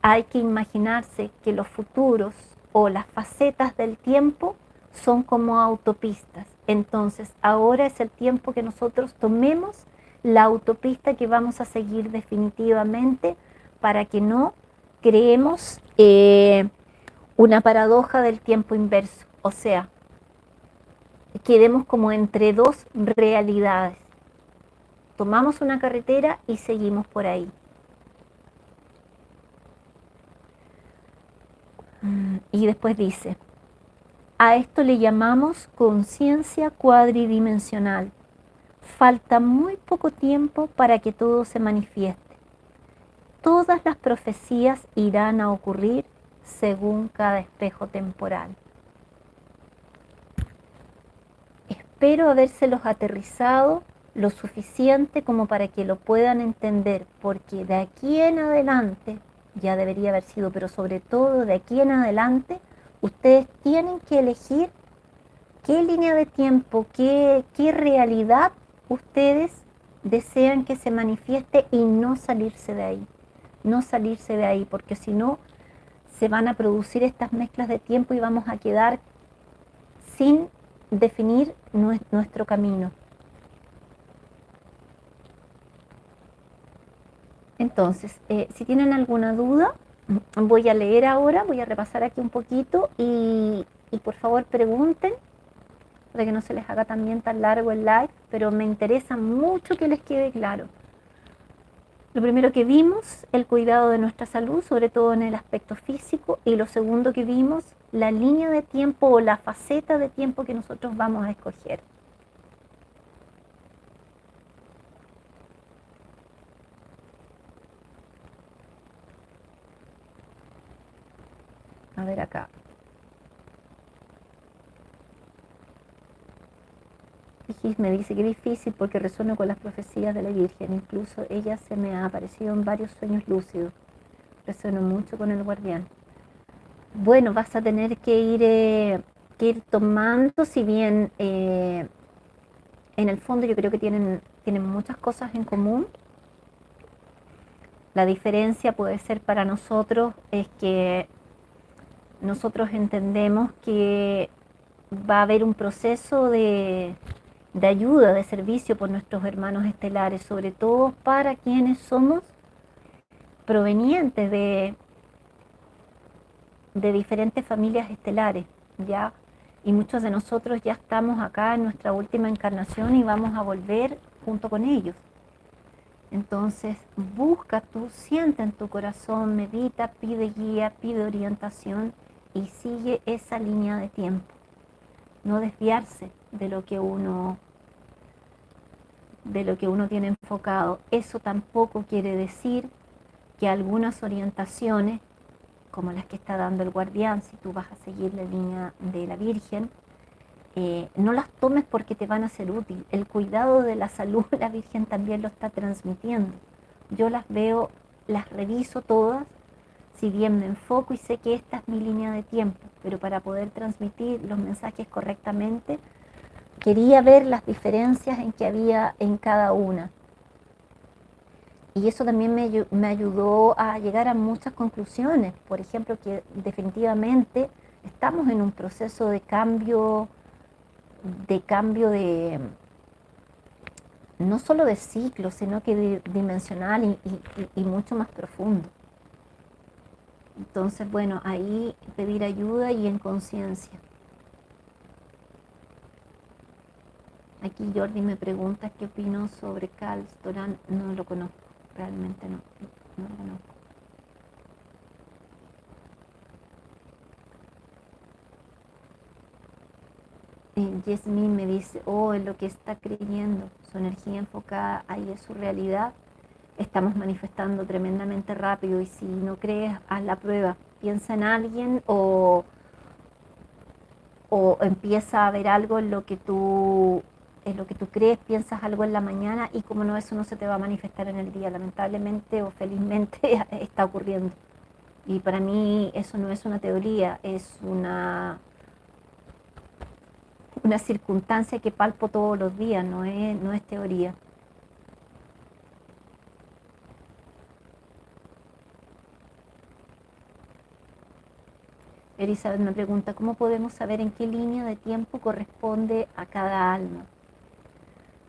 Hay que imaginarse que los futuros o las facetas del tiempo son como autopistas. Entonces, ahora es el tiempo que nosotros tomemos la autopista que vamos a seguir definitivamente para que no creemos una paradoja del tiempo inverso. O sea, quedemos como entre dos realidades. Tomamos una carretera y seguimos por ahí. Y después dice, a esto le llamamos conciencia cuadridimensional. Falta muy poco tiempo para que todo se manifieste. Todas las profecías irán a ocurrir según cada espejo temporal. Espero habérselos aterrizado lo suficiente como para que lo puedan entender, porque de aquí en adelante, ya debería haber sido, pero sobre todo de aquí en adelante, ustedes tienen que elegir qué línea de tiempo, qué realidad ustedes desean que se manifieste y no salirse de ahí. No salirse de ahí, porque si no, se van a producir estas mezclas de tiempo y vamos a quedar sin definir nuestro camino. Entonces, si tienen alguna duda, voy a leer ahora, voy a repasar aquí un poquito y por favor pregunten para que no se les haga también tan largo el live, pero me interesa mucho que les quede claro. Lo primero que vimos, el cuidado de nuestra salud, sobre todo en el aspecto físico, y lo segundo que vimos, la línea de tiempo o la faceta de tiempo que nosotros vamos a escoger. A ver acá. Me dice que es difícil porque resueno con las profecías de la Virgen. Incluso ella se me ha aparecido en varios sueños lúcidos. Resueno mucho con el guardián. Bueno, vas a tener que ir tomando, si bien en el fondo yo creo que tienen muchas cosas en común. La diferencia puede ser para nosotros es que nosotros entendemos que va a haber un proceso de ayuda, de servicio por nuestros hermanos estelares, sobre todo para quienes somos provenientes de diferentes familias estelares, ¿ya? Y muchos de nosotros ya estamos acá en nuestra última encarnación y vamos a volver junto con ellos. Entonces, busca tú, siente en tu corazón, medita, pide guía, pide orientación y sigue esa línea de tiempo. No desviarse de lo que uno tiene enfocado. Eso tampoco quiere decir que algunas orientaciones, como las que está dando el guardián, si tú vas a seguir la línea de la Virgen, no las tomes porque te van a ser útil. El cuidado de la salud, la Virgen también lo está transmitiendo. Yo las veo, las reviso todas, si bien me enfoco y sé que esta es mi línea de tiempo, pero para poder transmitir los mensajes correctamente, quería ver las diferencias en que había en cada una. Y eso también me ayudó a llegar a muchas conclusiones. Por ejemplo, que definitivamente estamos en un proceso de cambio de no solo de ciclo, sino que dimensional y mucho más profundo. Entonces, bueno, ahí pedir ayuda y en conciencia. Aquí Jordi me pregunta qué opino sobre Cal Storán. No lo conozco, realmente no lo conozco. Yasmin me dice, en lo que está creyendo, su energía enfocada ahí es su realidad. Estamos manifestando tremendamente rápido y si no crees, haz la prueba. Piensa en alguien o empieza a ver algo en lo que tú crees, piensas algo en la mañana y como no, eso no se te va a manifestar en el día. Lamentablemente o felizmente está ocurriendo. Y para mí eso no es una teoría, es una circunstancia que palpo todos los días, no es teoría. Elizabeth me pregunta, ¿cómo podemos saber en qué línea de tiempo corresponde a cada alma?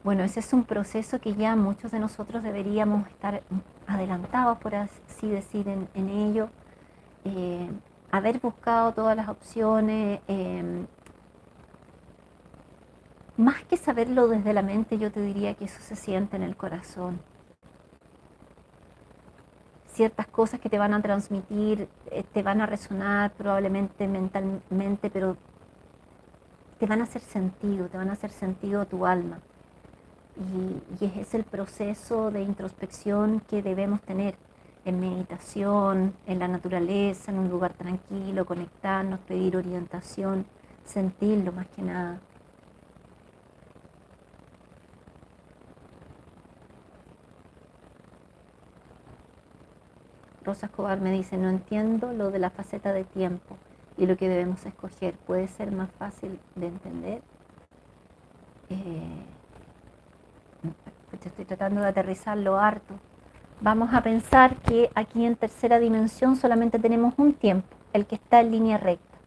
Bueno, ese es un proceso que ya muchos de nosotros deberíamos estar adelantados, por así decir, en ello. Haber buscado todas las opciones. Más que saberlo desde la mente, yo te diría que eso se siente en el corazón. Ciertas cosas que te van a transmitir, te van a resonar probablemente mentalmente, pero te van a hacer sentido a tu alma. Y es el proceso de introspección que debemos tener en meditación, en la naturaleza, en un lugar tranquilo, conectarnos, pedir orientación, sentirlo más que nada. Rosa Escobar me dice, no entiendo lo de la faceta de tiempo y lo que debemos escoger. ¿Puede ser más fácil de entender? Estoy tratando de aterrizarlo harto. Vamos a pensar que aquí en tercera dimensión solamente tenemos un tiempo, el que está en línea recta.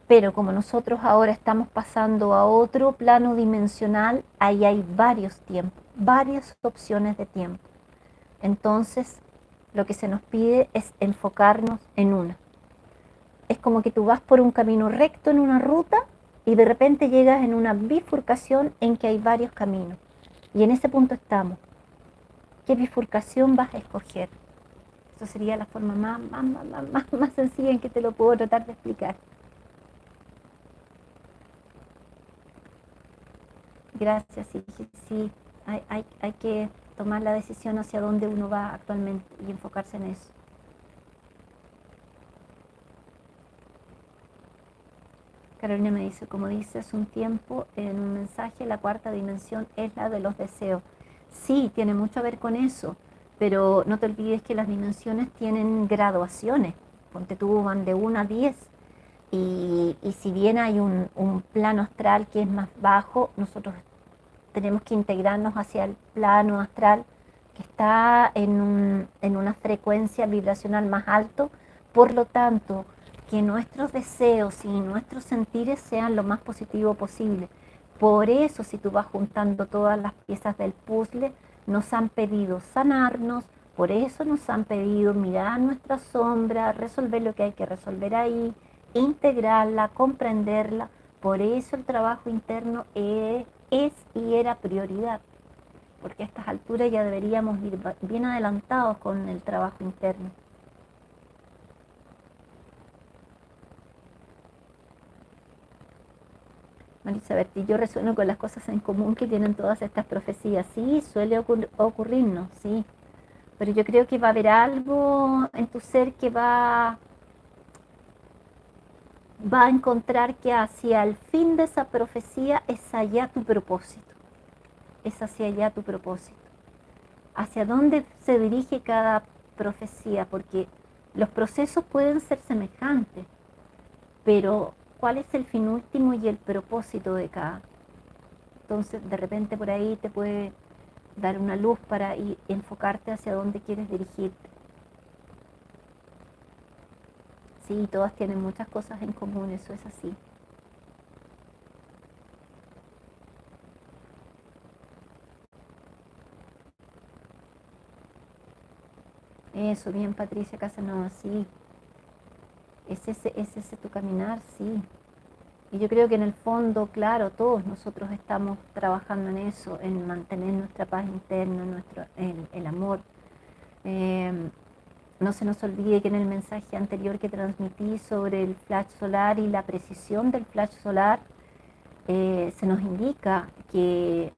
Pero como nosotros ahora estamos pasando a otro plano dimensional, ahí hay varios tiempos, varias opciones de tiempo. Entonces, lo que se nos pide es enfocarnos en una. Es como que tú vas por un camino recto en una ruta y de repente llegas en una bifurcación en que hay varios caminos. Y en ese punto estamos. ¿Qué bifurcación vas a escoger? Eso sería la forma más sencilla en que te lo puedo tratar de explicar. Gracias, sí. Hay que tomar la decisión hacia dónde uno va actualmente y enfocarse en eso. Carolina me dice, como dices un tiempo en un mensaje, la cuarta dimensión es la de los deseos. Sí, tiene mucho a ver con eso, pero no te olvides que las dimensiones tienen graduaciones. Ponte tú, van de 1 a 10. Y si bien hay un plano astral que es más bajo, nosotros tenemos que integrarnos hacia el plano astral que está en una frecuencia vibracional más alto. Por lo tanto, que nuestros deseos y nuestros sentires sean lo más positivo posible. Por eso, si tú vas juntando todas las piezas del puzzle, nos han pedido sanarnos, por eso nos han pedido mirar nuestra sombra, resolver lo que hay que resolver ahí, integrarla, comprenderla. Por eso el trabajo interno es y era prioridad, porque a estas alturas ya deberíamos ir bien adelantados con el trabajo interno. Marisabel, y yo resueno con las cosas en común que tienen todas estas profecías. Sí, suele ocurrirnos, sí. Pero yo creo que va a haber algo en tu ser que va a encontrar que hacia el fin de esa profecía es allá tu propósito. Es hacia allá tu propósito. Hacia dónde se dirige cada profecía, porque los procesos pueden ser semejantes, pero ¿cuál es el fin último y el propósito de cada? Entonces, de repente por ahí te puede dar una luz para enfocarte hacia dónde quieres dirigirte. Sí, todas tienen muchas cosas en común, eso es así. Eso, bien, Patricia Casanova, sí. Es ese tu caminar, sí. Y yo creo que en el fondo, claro, todos nosotros estamos trabajando en eso, en mantener nuestra paz interna, el amor. Eh, no se nos olvide que en el mensaje anterior que transmití sobre el flash solar y la precisión del flash solar, se nos indica que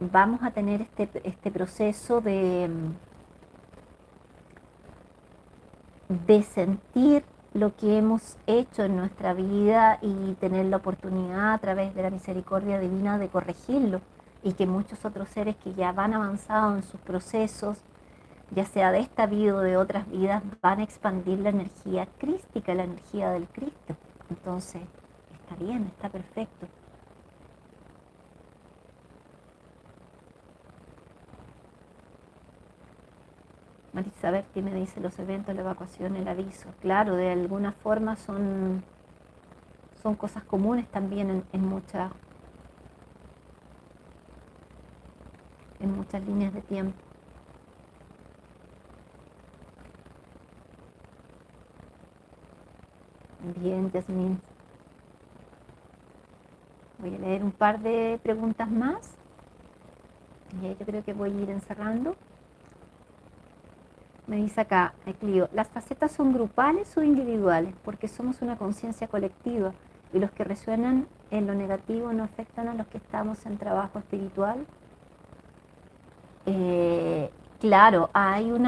vamos a tener este proceso de sentir lo que hemos hecho en nuestra vida y tener la oportunidad a través de la misericordia divina de corregirlo, y que muchos otros seres que ya van avanzado en sus procesos, ya sea de esta vida o de otras vidas, van a expandir la energía crística, la energía del Cristo. Entonces, está bien, está perfecto. Marisabel, ¿qué me dice los eventos, la evacuación, el aviso? Claro, de alguna forma son cosas comunes también en muchas líneas de tiempo. Bien, Yasmin. Voy a leer un par de preguntas más y ahí yo creo que voy a ir encerrando. Me dice acá, Clio, ¿las facetas son grupales o individuales? Porque somos una conciencia colectiva y los que resuenan en lo negativo no afectan a los que estamos en trabajo espiritual. Claro, hay un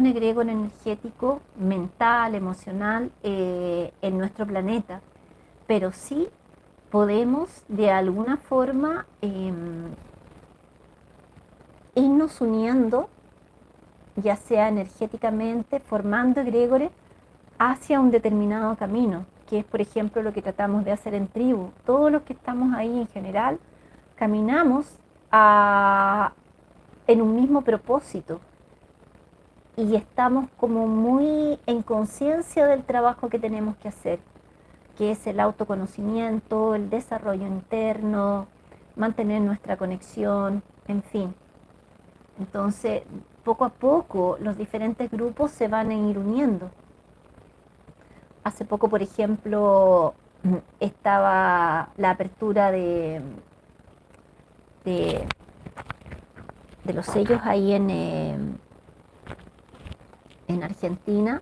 egregor energético, mental, emocional en nuestro planeta, pero sí podemos de alguna forma irnos uniendo, ya sea energéticamente, formando egregores hacia un determinado camino, que es, por ejemplo, lo que tratamos de hacer en tribu. Todos los que estamos ahí en general caminamos en un mismo propósito y estamos como muy en conciencia del trabajo que tenemos que hacer, que es el autoconocimiento, el desarrollo interno, mantener nuestra conexión, en fin. Entonces, poco a poco los diferentes grupos se van a ir uniendo. Hace poco, por ejemplo, estaba la apertura de, de los sellos ahí en Argentina,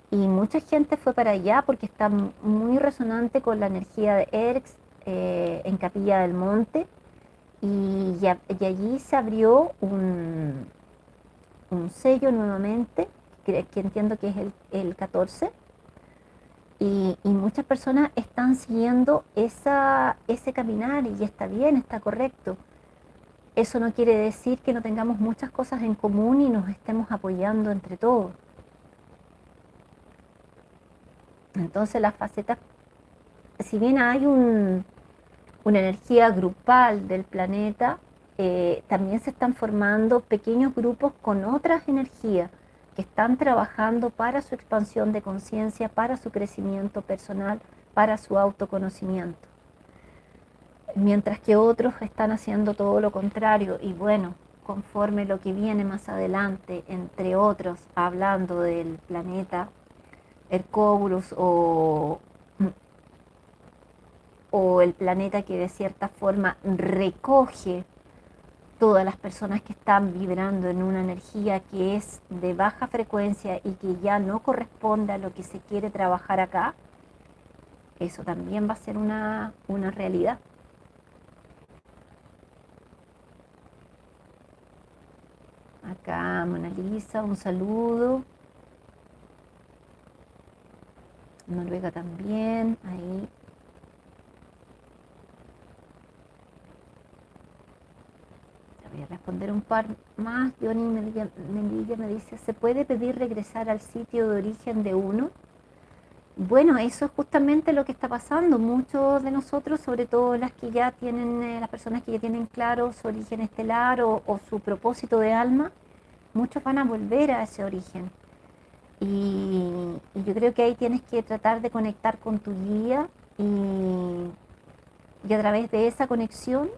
y mucha gente fue para allá porque está muy resonante con la energía de ERX en Capilla del Monte, y allí se abrió un sello nuevamente, que entiendo que es el 14, y muchas personas están siguiendo ese caminar y está bien, está correcto. Eso no quiere decir que no tengamos muchas cosas en común y nos estemos apoyando entre todos. Entonces las facetas, si bien hay una energía grupal del planeta, también se están formando pequeños grupos con otras energías que están trabajando para su expansión de conciencia, para su crecimiento personal, para su autoconocimiento. Mientras que otros están haciendo todo lo contrario. Y bueno, conforme lo que viene más adelante, entre otros, hablando del planeta Hercóbulos o el planeta que de cierta forma recoge todas las personas que están vibrando en una energía que es de baja frecuencia y que ya no corresponde a lo que se quiere trabajar acá, eso también va a ser una realidad. Acá Mona Lisa, un saludo. Noruega también, ahí. Voy a responder un par más. Johnny Melilla me dice, ¿se puede pedir regresar al sitio de origen de uno? Bueno, eso es justamente lo que está pasando. Muchos de nosotros, sobre todo las que ya tienen, las personas que ya tienen claro su origen estelar o su propósito de alma, muchos van a volver a ese origen. Y yo creo que ahí tienes que tratar de conectar con tu guía y a través de esa conexión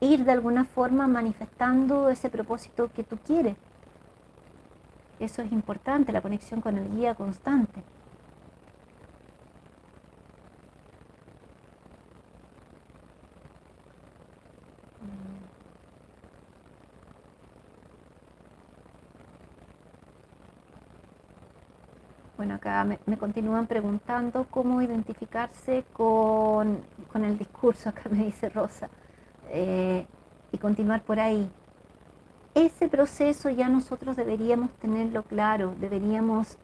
ir de alguna forma manifestando ese propósito que tú quieres. Eso es importante, la conexión con el guía constante. Bueno, acá me continúan preguntando cómo identificarse con el discurso, acá me dice Rosa, y continuar por ahí. Ese proceso ya nosotros deberíamos tenerlo claro, deberíamos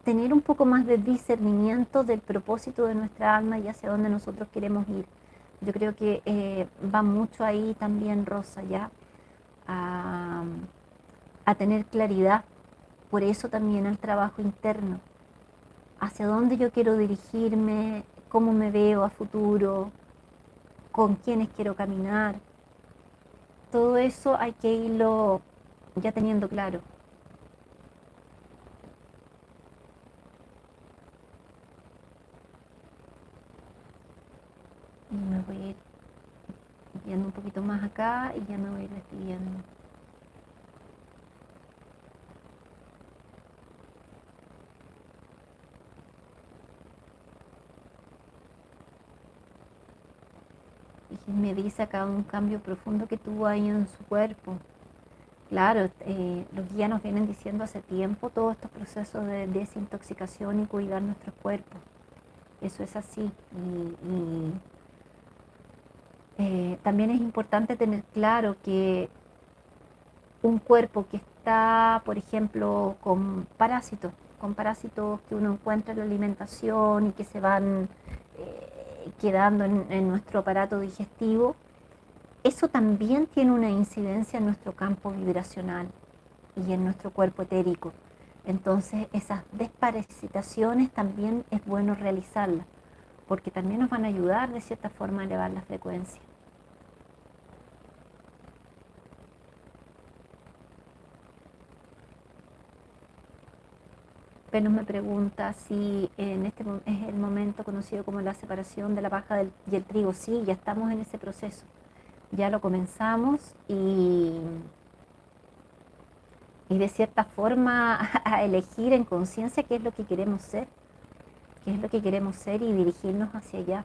tener un poco más de discernimiento del propósito de nuestra alma y hacia dónde nosotros queremos ir. Yo creo que va mucho ahí también, Rosa, ya a, a tener claridad. Por eso también el trabajo interno, hacia dónde yo quiero dirigirme, cómo me veo a futuro, con quiénes quiero caminar. Todo eso hay que irlo ya teniendo claro. Y me voy a ir viendo un poquito más acá y ya me voy a ir despidiendo. Y me dice acá un cambio profundo que tuvo ahí en su cuerpo. Claro, los guías nos vienen diciendo hace tiempo todos estos procesos de desintoxicación y cuidar nuestros cuerpos. Eso es así. También es importante tener claro que un cuerpo que está, por ejemplo, con parásitos que uno encuentra en la alimentación y que se van quedando en nuestro aparato digestivo, eso también tiene una incidencia en nuestro campo vibracional y en nuestro cuerpo etérico. Entonces, esas desparasitaciones también es bueno realizarlas, porque también nos van a ayudar de cierta forma a elevar la frecuencia. Venus me pregunta si en este es el momento conocido como la separación de la paja y el trigo. Sí, ya estamos en ese proceso. Ya lo comenzamos y de cierta forma a elegir en conciencia qué es lo que queremos ser, qué es lo que queremos ser y dirigirnos hacia allá.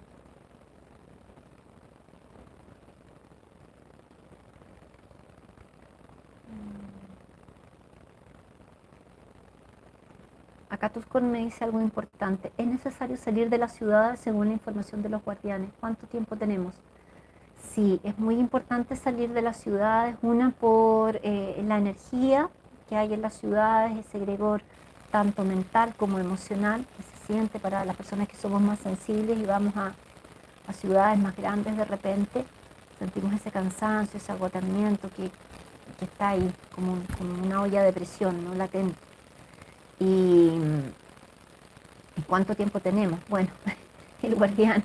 Acá Tuscon me dice algo importante. Es necesario salir de la ciudad según la información de los guardianes. ¿Cuánto tiempo tenemos? Sí, es muy importante salir de las ciudades, una por la energía que hay en las ciudades, ese egregor tanto mental como emocional que se siente para las personas que somos más sensibles y vamos a ciudades más grandes de repente, sentimos ese cansancio, ese agotamiento que está ahí como una olla de presión, ¿no? Latente. ¿Y cuánto tiempo tenemos? Bueno, el guardián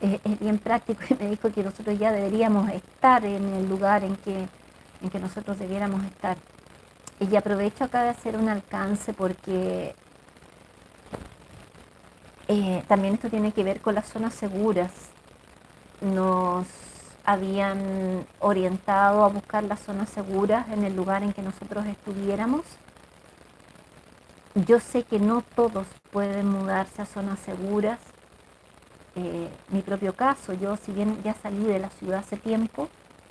es bien práctico y me dijo que nosotros ya deberíamos estar en el lugar en que nosotros debiéramos estar. Y aprovecho acá de hacer un alcance porque también esto tiene que ver con las zonas seguras. Nos habían orientado a buscar las zonas seguras en el lugar en que nosotros estuviéramos. Yo sé que no todos pueden mudarse a zonas seguras. Mi propio caso, yo si bien ya salí de la ciudad hace tiempo,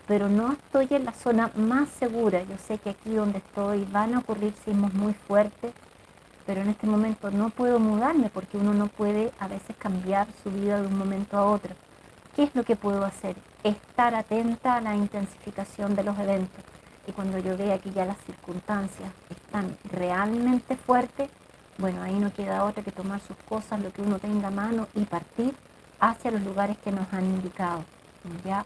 pero no estoy en la zona más segura. Yo sé que aquí donde estoy van a ocurrir sismos muy fuertes, pero en este momento no puedo mudarme porque uno no puede a veces cambiar su vida de un momento a otro. ¿Qué es lo que puedo hacer? Estar atenta a la intensificación de los eventos. Y cuando yo vea que ya las circunstancias están realmente fuertes, bueno, ahí no queda otra que tomar sus cosas, lo que uno tenga a mano y partir hacia los lugares que nos han indicado, ¿ya?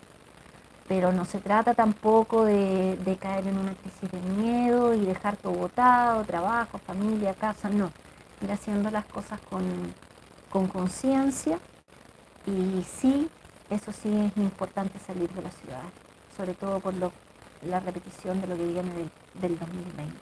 Pero no se trata tampoco de caer en una crisis de miedo y dejar todo botado, trabajo, familia, casa, no. Ir haciendo las cosas con conciencia y sí, eso sí es importante salir de la ciudad, sobre todo por la repetición de lo que viene del 2020.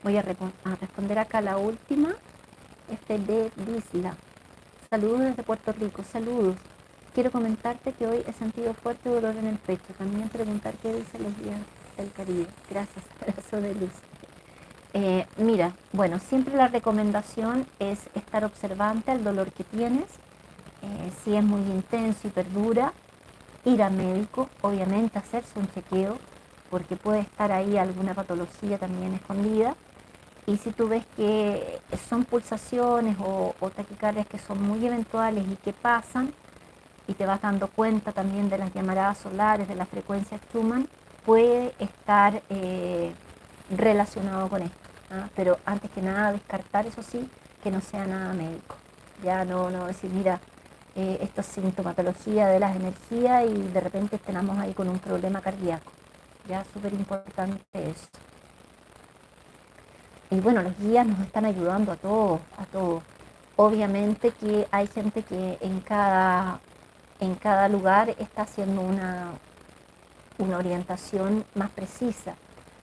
Voy a responder acá la última, de Disla. Saludos desde Puerto Rico, saludos. Quiero comentarte que hoy he sentido fuerte dolor en el pecho. También preguntar qué dicen los días del Caribe. Gracias, abrazo de luz. Mira, bueno, siempre la recomendación es estar observante al dolor que tienes. Si es muy intenso y perdura, ir a médico, obviamente hacerse un chequeo, porque puede estar ahí alguna patología también escondida. Y si tú ves que son pulsaciones o taquicardias que son muy eventuales y que pasan, y te vas dando cuenta también de las llamaradas solares, de la frecuencia Schumann, puede estar relacionado con esto. ¿Ah? Pero antes que nada, descartar, eso sí, que no sea nada médico. Ya no decir, mira, esto es sintomatología de las energías y de repente estamos ahí con un problema cardíaco. Ya súper importante eso. Y bueno, los guías nos están ayudando a todos, a todos. Obviamente que hay gente que en cada lugar está haciendo una orientación más precisa,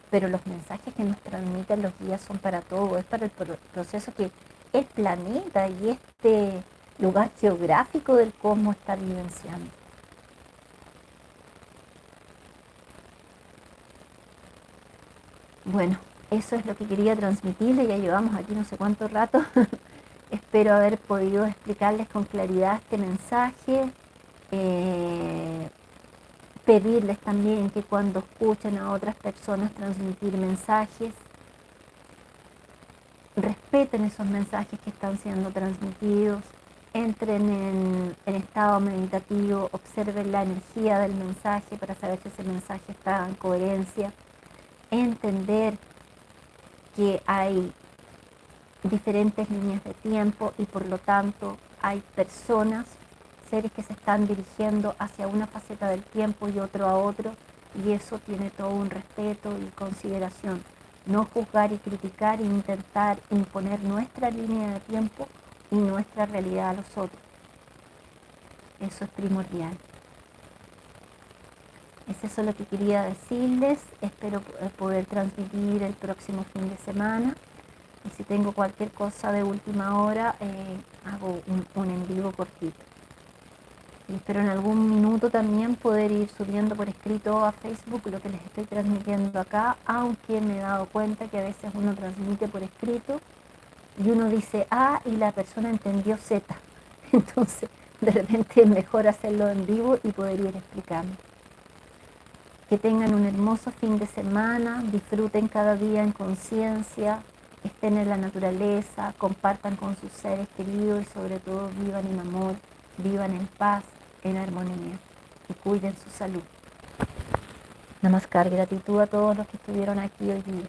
pero los mensajes que nos transmiten los guías son para todo, es para el proceso que el planeta y este lugar geográfico del cosmos está vivenciando. Bueno, eso es lo que quería transmitirle, ya llevamos aquí no sé cuánto rato. Espero haber podido explicarles con claridad este mensaje. Eh, Pedirles también que cuando escuchen a otras personas transmitir mensajes, respeten esos mensajes que están siendo transmitidos, entren en estado meditativo, observen la energía del mensaje para saber si ese mensaje está en coherencia, entender que hay diferentes líneas de tiempo y por lo tanto hay personas, seres que se están dirigiendo hacia una faceta del tiempo y otro a otro, y eso tiene todo un respeto y consideración. No juzgar y criticar e intentar imponer nuestra línea de tiempo y nuestra realidad a los otros. Eso es primordial. Es eso lo que quería decirles. Espero poder transmitir el próximo fin de semana. Y si tengo cualquier cosa de última hora, hago un en vivo cortito. Y espero en algún minuto también poder ir subiendo por escrito a Facebook lo que les estoy transmitiendo acá, aunque me he dado cuenta que a veces uno transmite por escrito y uno dice A y la persona entendió Z. Entonces, de repente es mejor hacerlo en vivo y poder ir explicando. Que tengan un hermoso fin de semana, disfruten cada día en conciencia, estén en la naturaleza, compartan con sus seres queridos y sobre todo vivan en amor, vivan en paz, en armonía y cuiden su salud. Namaskar, gratitud a todos los que estuvieron aquí hoy día.